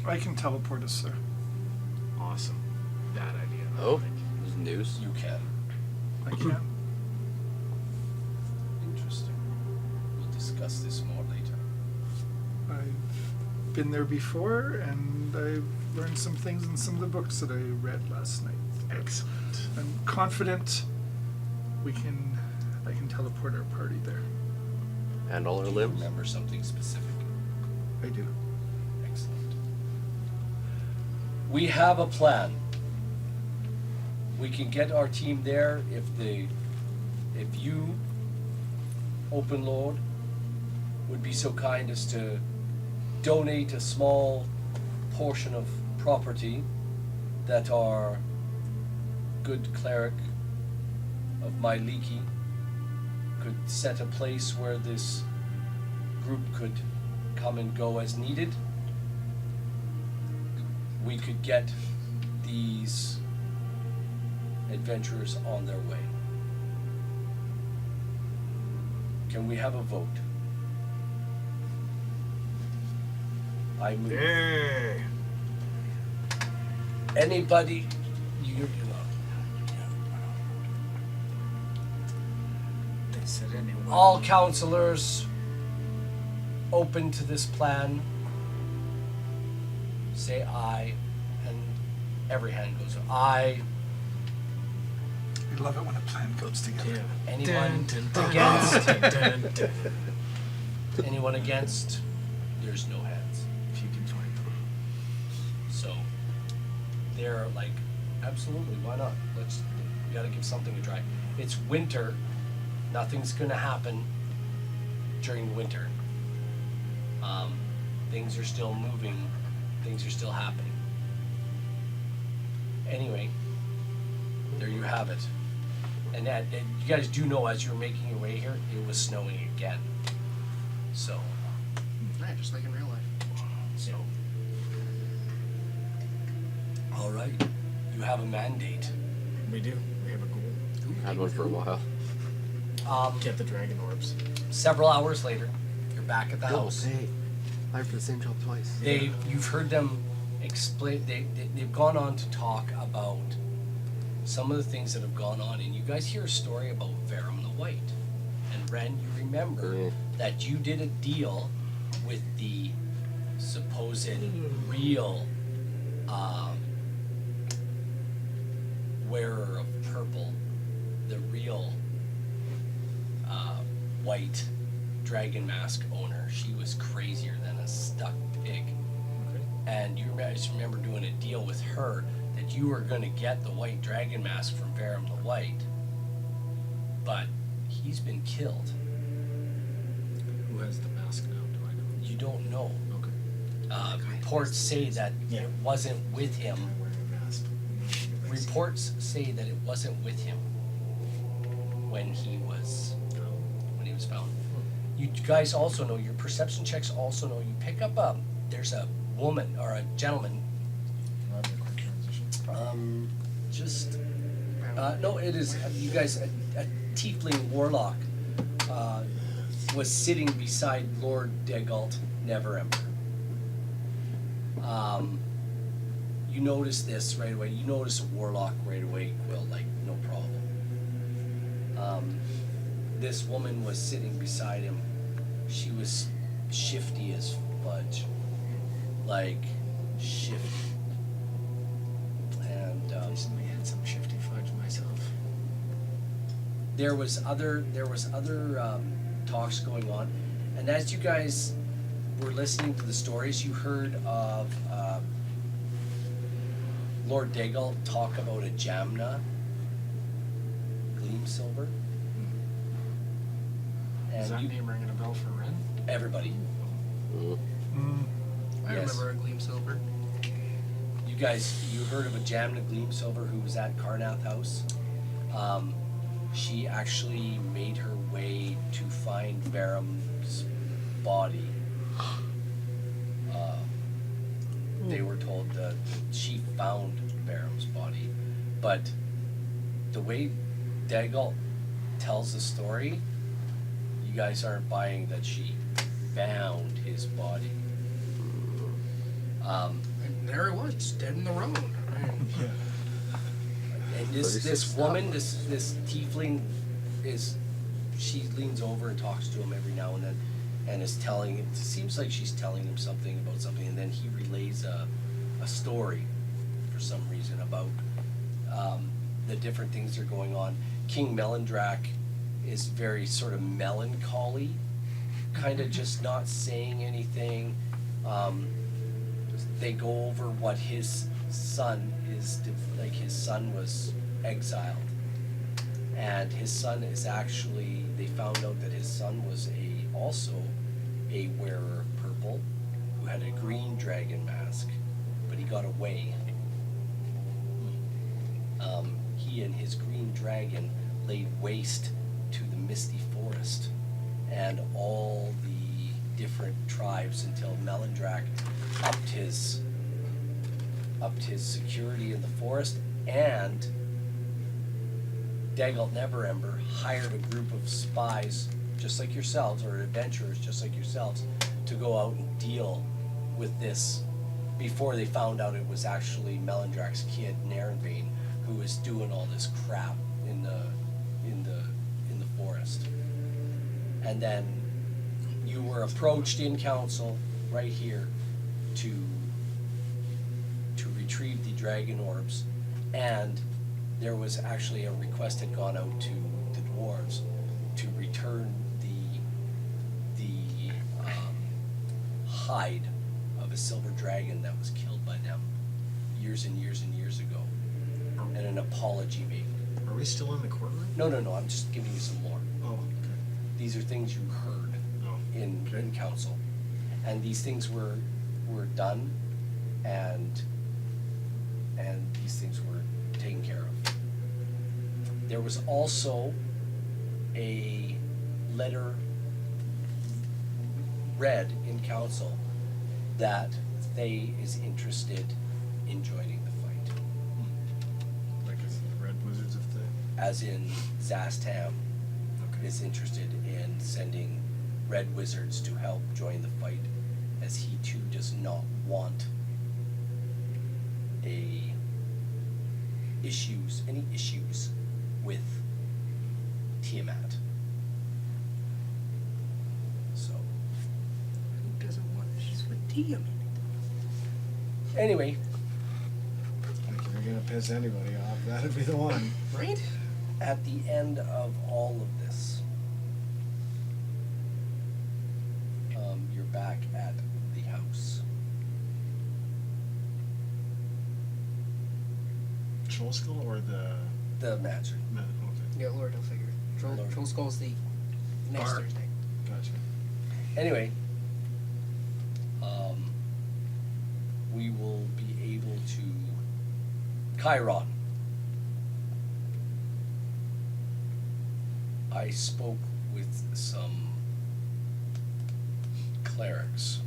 I can teleport us there. Awesome. That idea. Oh, there's news. You can. I can. Interesting. We'll discuss this more later. I've been there before, and I've learned some things in some of the books that I read last night. Excellent. I'm confident I can teleport our party there. And all our Do you limbs. remember something specific? I do. Excellent. We have a plan. We can get our team there if you, Open Lord, would be so kind as to donate a small portion of property that our good cleric of my leaky could set a place where this group could come and go as needed. We could get these adventurers on their way. Can we have a vote? I move. Hey. Anybody, you They said anyone. all counselors open to this plan, say aye, and every hand goes up. Aye. We love it when a plan comes together. Anyone Dun, dun, against? dun, dun, dun. Anyone against? There's no hands. If you can find them. So they're like, absolutely, why not? We gotta give something a try. It's winter. Nothing's gonna happen during winter. Things are still moving. Things are still happening. Anyway, there you have it. And you guys do know as you're making your way here, it was snowing again. So, Yeah, just like in real life. so. All right, you have a mandate. We do. We have a goal. Had one for a while. Get the dragon orbs. Several hours later, you're back at the Oh, house. hey, applied for the same job twice. You've heard them explain. They've gone on to talk about some of the things that have gone on, and you guys hear a story about Verum the White. And Ren, you remember Yeah. that you did a deal with the supposed real wearer of purple, the real white dragon mask owner. She was crazier than a stuck pig. And I just remember doing a deal with her that you were going to get the white dragon mask from Verum the White, but he's been killed. Who has the mask now? Do I know? You don't know. Okay. Reports say that Yeah. it wasn't with him. I'm wearing a mask. Reports say that it wasn't with him when he was found. You guys also know, your perception checks also know, you pick up there's a woman or a gentleman. Just no, it is you guys. A tiefling warlock was sitting beside Lord Degalt, Never Emperor. You notice this right away. You notice a warlock right away, Quill, like no problem. This woman was sitting beside him. She was shifty as fudge, like shifty. And Recently had some shifty fudge myself. there was other talks going on, and as you guys were listening to the stories, you heard of Lord Dagel talk about a Jamna Gleam Silver. Is that And name ringing a bell for Ren? everybody, I Yes. remember a Gleam Silver. you heard of a Jamna Gleam Silver who was at Carnath House. She actually made her way to find Varum's body. They were told that she found Varum's body, but the way Dagalt tells the story, you guys aren't buying that she found his body. And there it was, just dead in the road. And this woman, this tiefling, she leans over and talks to him every now and then, and is telling. It seems like she's telling him something about something, and then he relays a story, for some reason, about the different things that are going on. King Melindrak is very sort of melancholy, kind of just not saying anything. They go over what his son is, like his son was exiled, and his son is actually, they found out that his son was also a wearer of purple who had a green dragon mask, but he got away. He and his green dragon laid waste to the misty forest and all the different tribes until Melindrak upped his security in the forest, and Dagalt Neverember hired a group of spies just like yourselves, or adventurers just like yourselves, to go out and deal with this before they found out it was actually Melindrak's kid, Narenbane, who was doing all this crap in the forest. And then you were approached in council right here to retrieve the dragon orbs, and there was actually a request had gone out to the dwarves to return the hide of a silver dragon that was killed by them years and years and years ago, and an apology made. Are we still in the courtroom? No, I'm just giving you some more. Oh, okay. These are things you heard Oh, in council, and these things were done, and these things were taken care of. There was also a letter read in council that Thay is interested in joining the fight, like it's the Red Wizards of the. as in Zastam Okay. is interested in sending Red Wizards to help join the fight, as he too does not want any issues with Tiamat. So, Who doesn't want issues with Tiamat? anyway, Like if you're gonna piss anybody off, that'd be the one. Right? at the end of all of this, you're back at the house. Troll Skull or The mansion. no, okay. Yeah, Lord, I'll figure. Lord. Troll Skull's the next Bar. Thursday. Gotcha. Anyway, we will be able to Chiron. I spoke with some clerics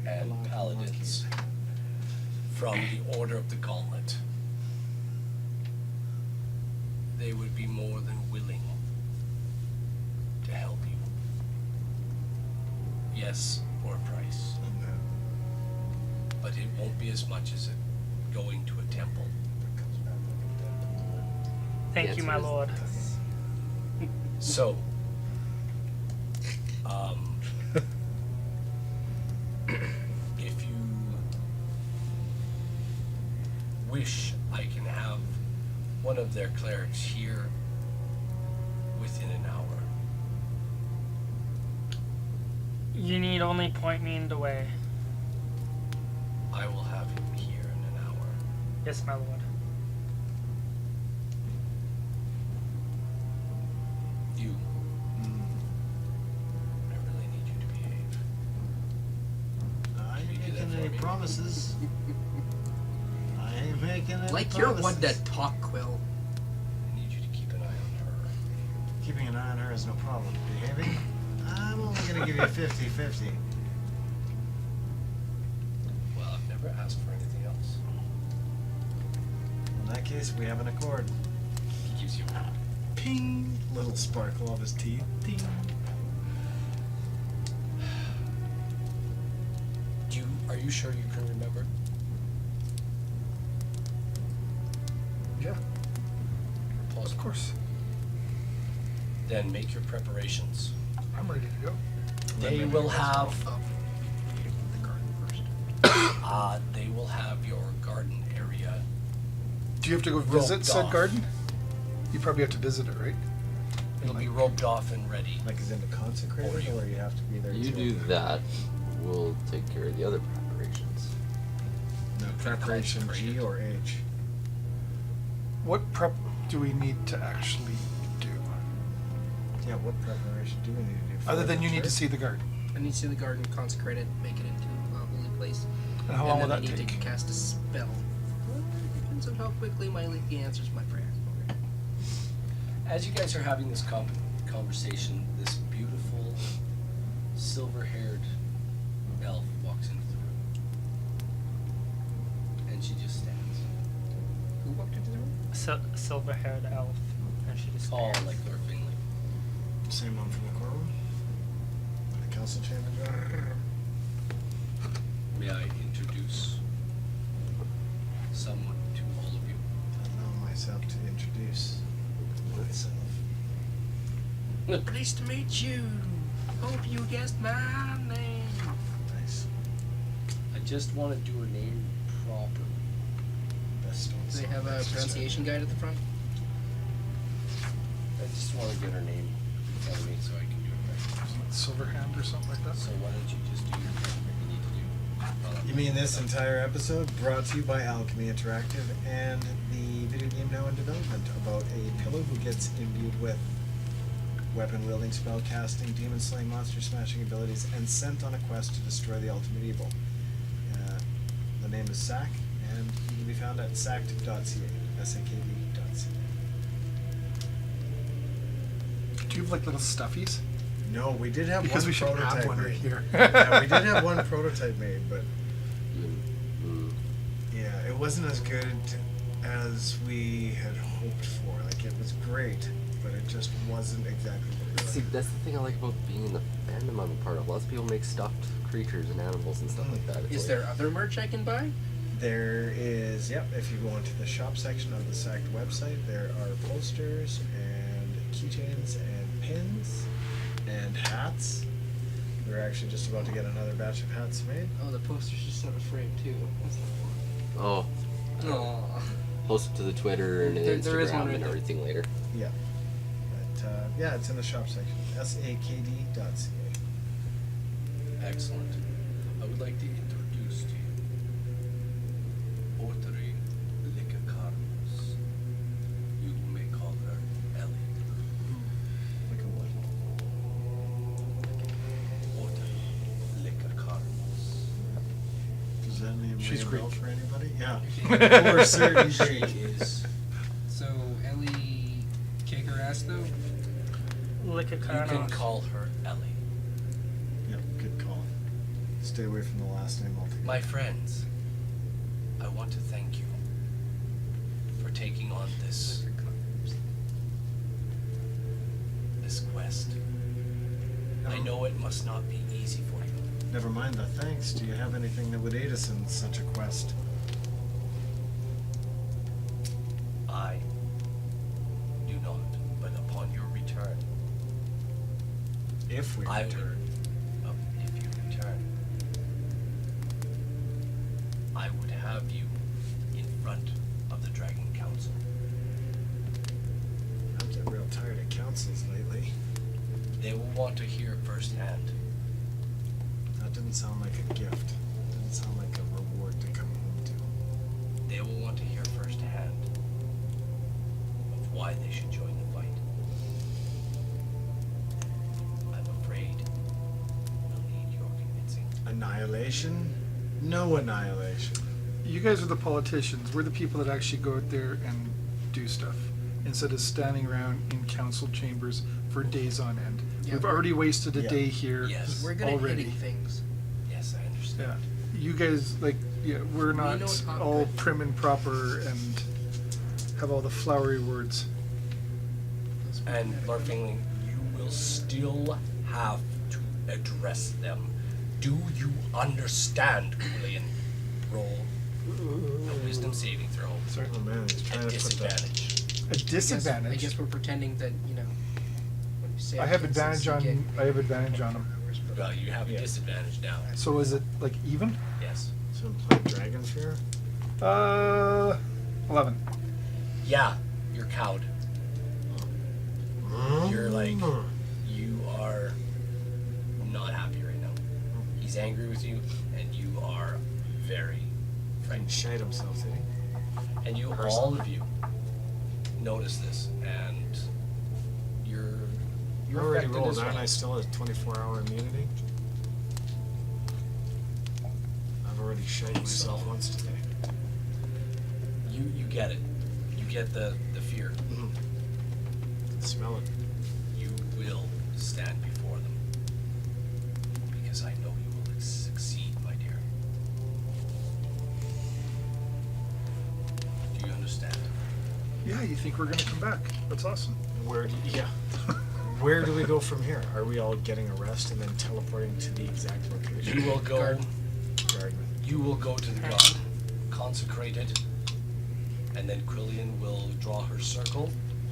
and paladins from the Order of the Gauntlet. They would be more than willing to help you. Yes, for a price. But it won't be as much as it going to a temple. Thank Yes, you, it my is. lord. So, if you wish, I can have one of their clerics here within an hour. You need only point me in the way. I will have him here in an hour. Yes, my lord. any promises. I ain't making any Like you're promises. one that talk, Quill. I need you to keep an eye on her. Keeping an eye on her is no problem. Behaving? I'm only gonna give you 50-50. Well, I've never asked for anything else. In that case, we have an accord. He gives you Ping! Little sparkle of his teeth. Ding! Are you sure you can remember? Yeah, Plausible. of course. Then make your preparations. I'm ready to go. They will have. The garden first. They will have your garden area. Do you have to go visit Roped said off. garden? You probably have to visit it, right? It'll be roped off and ready. Like is into consecrated, or you have to be there You too? do that. We'll take care of the other preparations. No, preparation G or H? What prep do we need to actually do? Yeah, what preparation do we need to do? for Other than the you need to church? see the garden. I need to see the garden, consecrate it, make it into a holy place. And how long will then that I need take? to cast a spell. Well, it depends on how quickly my lady answers my prayer. As you guys are having this conversation, this beautiful silver-haired elf walks into the room, and she just stands. Who walked into the room? Silver-haired elf, and she just All stands. like Lord Finley. Same one from the courtroom? The council chamber job? May I introduce someone to all of you? Allow myself to introduce myself. Pleased to meet you. Hope you guessed my name. Nice. I just want to do her name properly. Best Do ones. they have a pronunciation guide at the front? I just want to get her name in front of me so I can do it right. Silverhand or something like that? So why don't you just do your thing that you need to do? You mean this entire episode brought to you by Alchemy Interactive and the video game now in development about a pillow who gets imbued with weapon wielding, spell casting, demon slaying, monster smashing abilities, and sent on a quest to destroy the ultimate evil. The name is Sack, and he can be found at sacked.ca. sakd.ca. Do you have like little stuffies? No, we did have Because one we should prototype have one right made. here. Yeah, we did have one prototype made, but Mm. yeah, it wasn't as good as we had hoped for. Like, it was great, but it just wasn't exactly what we See, wanted. that's the thing I like about being in the fandom I'm a part of. Lots of people make stuffed creatures and animals and stuff like that. It's Is like- there other merch I can buy? There is, yep, if you go into the shop section of the Sacked website, there are posters and keychains and pins and hats. We're actually just about to get another batch of hats made. Oh, the poster's just out of frame too. Oh, Aww. post it to the Twitter and There is one Instagram right and there. everything later. Yeah. But, yeah, it's in the shop section. sakd.ca. Excellent. I would like to introduce to you Otri Likakarnos. You may call her Ellie. Look at what? Otri Likakarnos. Does that name She's ring a bell Greek. for anybody? Yeah. For certain She Greek. is. So Ellie kick her ass though? You can call her Ellie. Yep, good call. Stay away from the last name altogether. My friends, I want to thank you for taking on this quest. I know it must not be easy for you. Never mind the thanks. Do you have anything that would aid us in such a quest? I do not, but upon your return, If we I return. would, if you return, I would have you in front of the Dragon Council. I'm getting real tired of councils lately. They will want to hear firsthand. That didn't sound like a gift. Didn't sound like a reward to come home to. They will want to hear firsthand of why they should join the fight. I'm afraid we'll need your convincing. Annihilation? No annihilation. You guys are the politicians. We're the people that actually go out there and do stuff instead of standing around in council chambers for days on end. Yeah, We've we're- already wasted a Yeah. day here Yes. We're good at already. hitting things. Yes, I understand. Yeah. You guys, like, yeah, we're not know top all good. prim and proper and have all the flowery words. And Lord Fingling, you will still have to address them. Do you understand, Julian? Roll a wisdom saving throw. Sorry. Oh man, he's At trying to put that. disadvantage. A disadvantage. I guess we're pretending that, you know, when we say I have against advantage us, on. you I have advantage on them. Well, you have a Yeah. disadvantage now. So is it like even? Yes. So play Dragon Fear. 11. Yeah, you're cowed. You're like, you are not happy right now. He's angry with you, and you are very And frightened. shite himself, did he? And you, all of you, notice this, and you're You already affected rolled, as aren't well. I still at 24-hour immunity? I've already shite myself once today. You get it. You get the fear. Smell it. You will stand before them. Because I know you will succeed, my dear. Do you understand? Yeah, you think we're gonna come back? That's awesome. Where do yeah. Where do we go from here? Are we all getting a rest and then teleporting to the exact location? You will go. Garden. Garden. You will go to the god, consecrated, and then Quillian will draw her circle.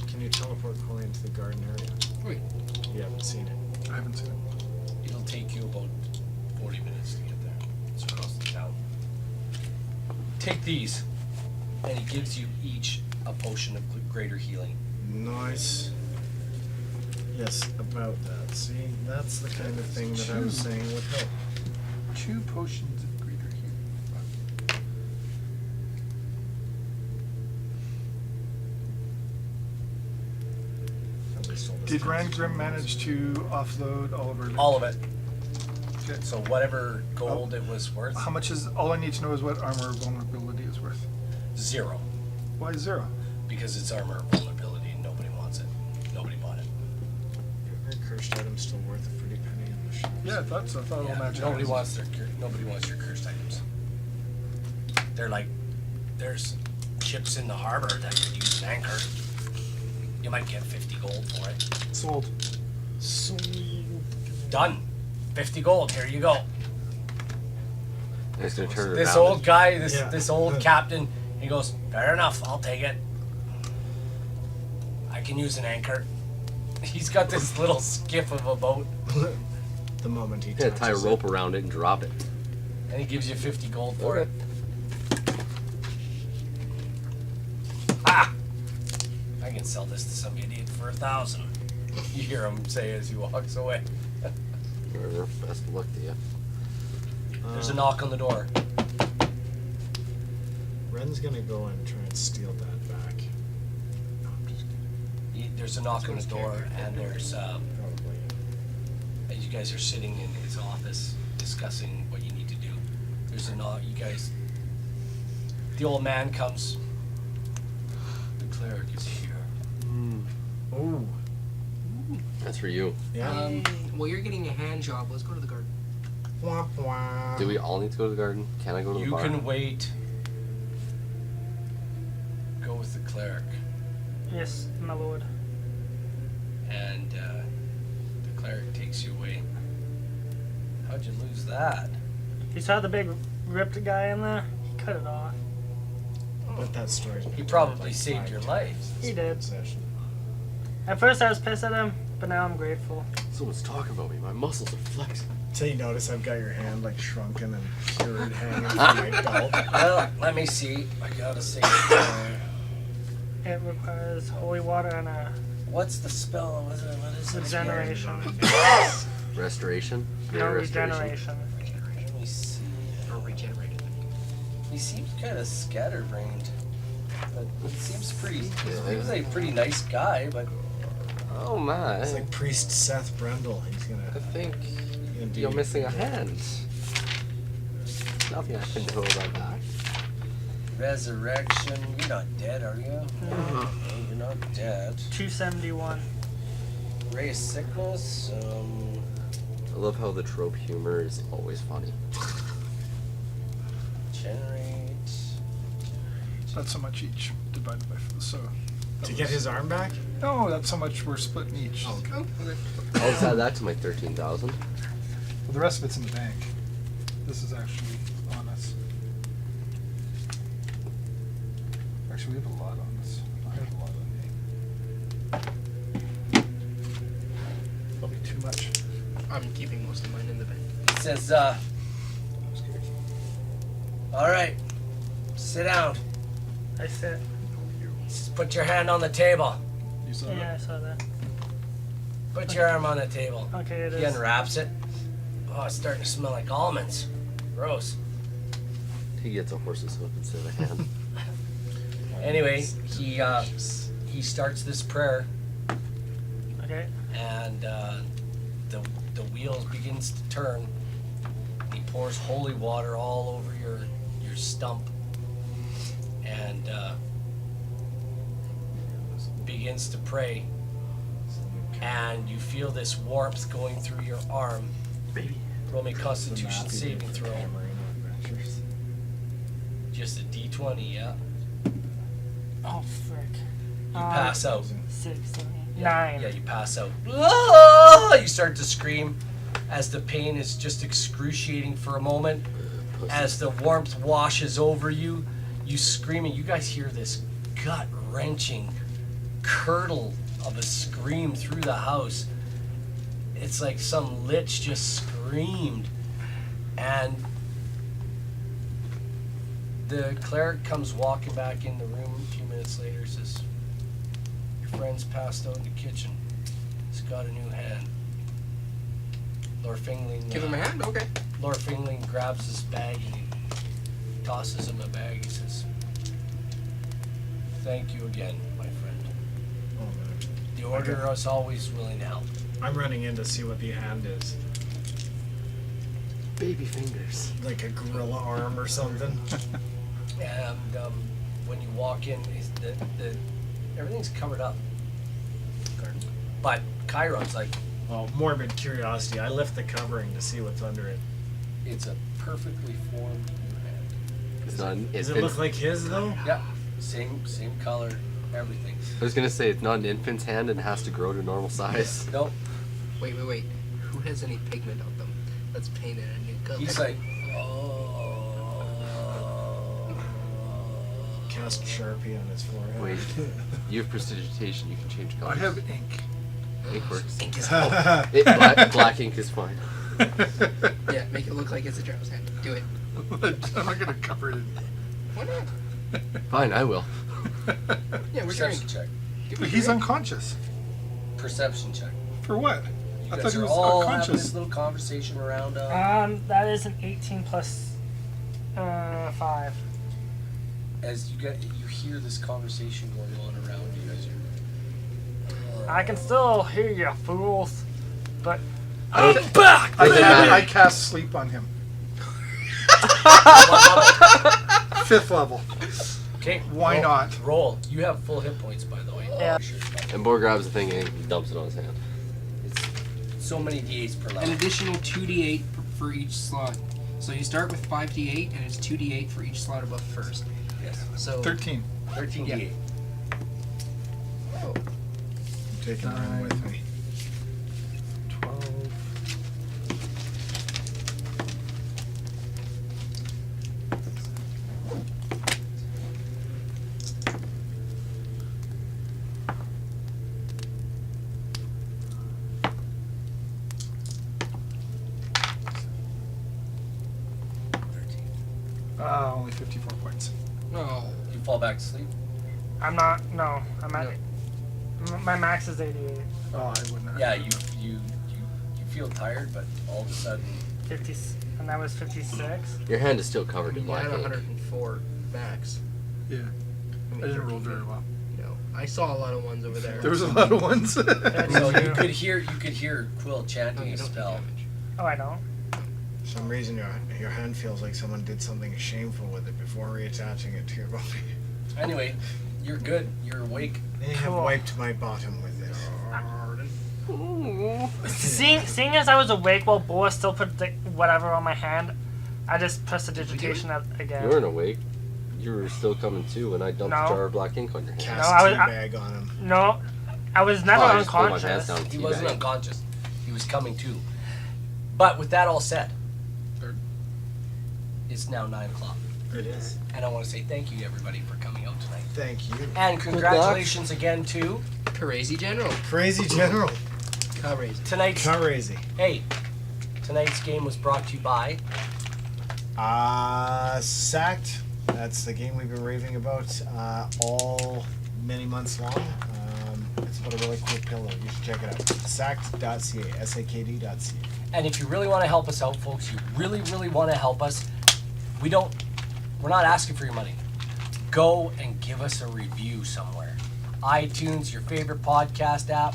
Can you teleport Colleen into the garden area? Wait, You haven't seen it. I haven't seen it. It'll take you about 40 minutes to get there. It's across the town. Take these, and he gives you each a potion of greater healing. Nice. Yes, about that. See, that's the kind of thing that I was saying would help. 2 potions of greater healing. At least all this Did comes Rangrim from manage to offload all of our loot? All of it. Okay. So whatever gold it was worth, How much is? All I need to know is what armor vulnerability is worth. 0. Why 0? Because it's armor vulnerability and nobody wants it. Nobody bought it. Are cursed items still worth a pretty penny in the shops? Yeah, I thought so. I thought all Yeah, magic. nobody items- wants your cursed items. They're like, there's ships in the harbor that could use an anchor. You might get 50 gold for it. Sold. Done. 50 gold. Here you go. He's gonna turn it This around. old guy, Yeah. this old captain, he goes, fair enough, I'll take it. I can use an anchor. He's got this little skiff of a boat, The moment he Yeah, touches tie a rope around it and drop it. and he gives you 50 gold for it. Ah! I can sell this to some idiot for 1,000. You hear him say as he walks away. Or best of luck to you. There's a knock on the door. Ren's gonna go and try and steal that back. No, I'm just kidding. There's a knock on the door, and there's, Probably. and you guys are sitting in his office discussing what you need to do. There's a knock, you guys. The old man comes. The cleric is here. Oh. That's for you. Yeah. well, you're getting a hand job. Let's go to the garden. Womp womp. Do we all need to go to the garden? Can I go to the You bar? can wait. Go with the cleric. Yes, my lord. And the cleric takes you away. How'd you lose that? You saw the big ripped guy in there? He cut it off. But that story's been He told probably like saved 5 your times life. this He did. session. At first I was pissed at him, but now I'm grateful. Someone's talking about me. My muscles are flexing. Till you notice I've got your hand like shrunken and cured hanging from my belt. Well, let me see. I gotta say. It requires holy water and a What's the spell? What is it? regeneration. Restoration? No Yeah, regeneration. Let me see. Or regenerated. He seems kind of scatterbrained. But he seems pretty. He Yeah. seems like a pretty nice guy, but Oh my. It's like Priest Seth Brendel. He's I gonna think do you're missing a hand. Nothing I can do about that. Resurrection. You're not dead, are you? No, you're not dead. 271. Raise sickness. I love how the trope humor is always funny. Generate. That's how much each divided by so. To get his arm back? No, that's how much we're splitting each. Oh, okay. I'll just add that to my 13,000. Well, the rest of it's in the bank. This is actually on us. Actually, we have a lot on us. I have a lot on me. Probably too much. I'm keeping most of mine in the bank. It says, alright. Sit down. I said. Just put your hand on the table. You saw Yeah, I that? saw that. Put your arm on the table. Okay, it He is. unwraps it. Oh, it's starting to smell like almonds. Gross. He gets a horse's hoof instead of a hand. Anyway, he starts this prayer, Okay. and the wheels begins to turn. He pours holy water all over your stump, and begins to pray. And you feel this warmth going through your arm. Baby. Roll me Constitution saving throw. Just a D20, yeah. Oh, frick. You pass out. 6, 7, 8, Yeah, 9. Yeah, you pass out. Ah! You start to scream as the pain is just excruciating for a moment. As the warmth washes over you, you scream, and you guys hear this gut-wrenching curdle of a scream through the house. It's like some lich just screamed. And the cleric comes walking back in the room a few minutes later, says, your friend's passed out in the kitchen. He's got a new hand. Lord Fingling. Give him a hand? Okay. Lord Fingling grabs his bag and he tosses him a bag. He says, thank you again, my friend. Oh, man. The Order is always willing to help. I'm running in to see what the hand is. Baby fingers. Like a gorilla arm or something. And when you walk in, the everything's covered up. But Chiron's like, Well, morbid curiosity. I lift the covering to see what's under it. it's a perfectly formed new hand. It's not. Does it look like his though? Yep, same color, everything. I was gonna say it's not an infant's hand and has to grow to normal size. Nope. Wait. Who has any pigment on them? Let's paint it a new color. He's like, Cast Sharpie on his forehead. Wait, you have prestidigitation. You can change I colors. have ink. Ink works. Ink is Black ink is fine. Yeah, make it look like it's a drow's hand. Do it. I'm not gonna cover it in. Why not? Fine, I will. Yeah, where's your perception ink? check. Give me He's your ink. unconscious. Perception check. For what? You I guys thought he are was all having this unconscious. little conversation around. That is an 18 plus 5. As you hear this conversation going on around you, guys are. I can still hear you, fools. But I Doesn't matter. I cast sleep on him. 5th level. Okay. Why roll, not? Roll. You have full hit points, by the way. Yeah. Sure. And Boar grabs the thing and dumps it on his hand. It's so many d8s per An level. additional 2d8 for each slot. So you start with 5d8, and it's 2d8 for each slot above first. Yes. So 13. 13 Yeah. d8. Oh, Take him with me. 12. Only 54 points. no. You fall back to sleep. I'm not. No, I'm at. My max is 88. Oh, I wouldn't. Yeah, you feel tired, but all of a sudden, 50, and that was 56. Your hand is still covered in You black had ink. 104 max. Yeah. I didn't roll very well. No, I saw a lot of ones over there. There was a lot of ones. so you could hear Quill Oh, chanting you a don't do spell. damage. Oh, I don't. For some reason, your hand feels like someone did something shameful with it before reattaching it to your body. Anyway, you're good. You're awake. They have Cool. wiped my bottom with this. Seeing as I was awake while Boa still put the whatever on my hand, I just pressed the digitation up again. You weren't awake. You were still coming to when I dumped No. a jar of black ink on your hand. Cast I was- teabag on him. No, I was never Oh, I just pulled my unconscious. pants down. He wasn't teabagging. unconscious. He was coming to. But with that all said, it's now 9 o'clock. It is. And I want to say thank you to everybody for coming out tonight. Thank you. And congratulations again to Crazy General. Crazy General. Crazy. tonight's. Crazy. Hey, tonight's game was brought to you by. Sacked. That's the game we've been raving about all many months long. It's about a really cool pillow. You should check it out. Sacked.ca. SAKD.ca. And if you really want to help us out, folks, you really, really want to help us, we're not asking for your money. Go and give us a review somewhere. iTunes, your favorite podcast app,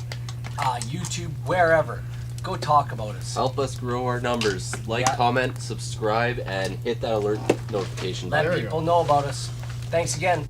YouTube, wherever. Go talk about us. Help us grow our numbers. Like, Yeah. comment, subscribe, and hit that alert notification Let button. There you people go. know about us. Thanks again.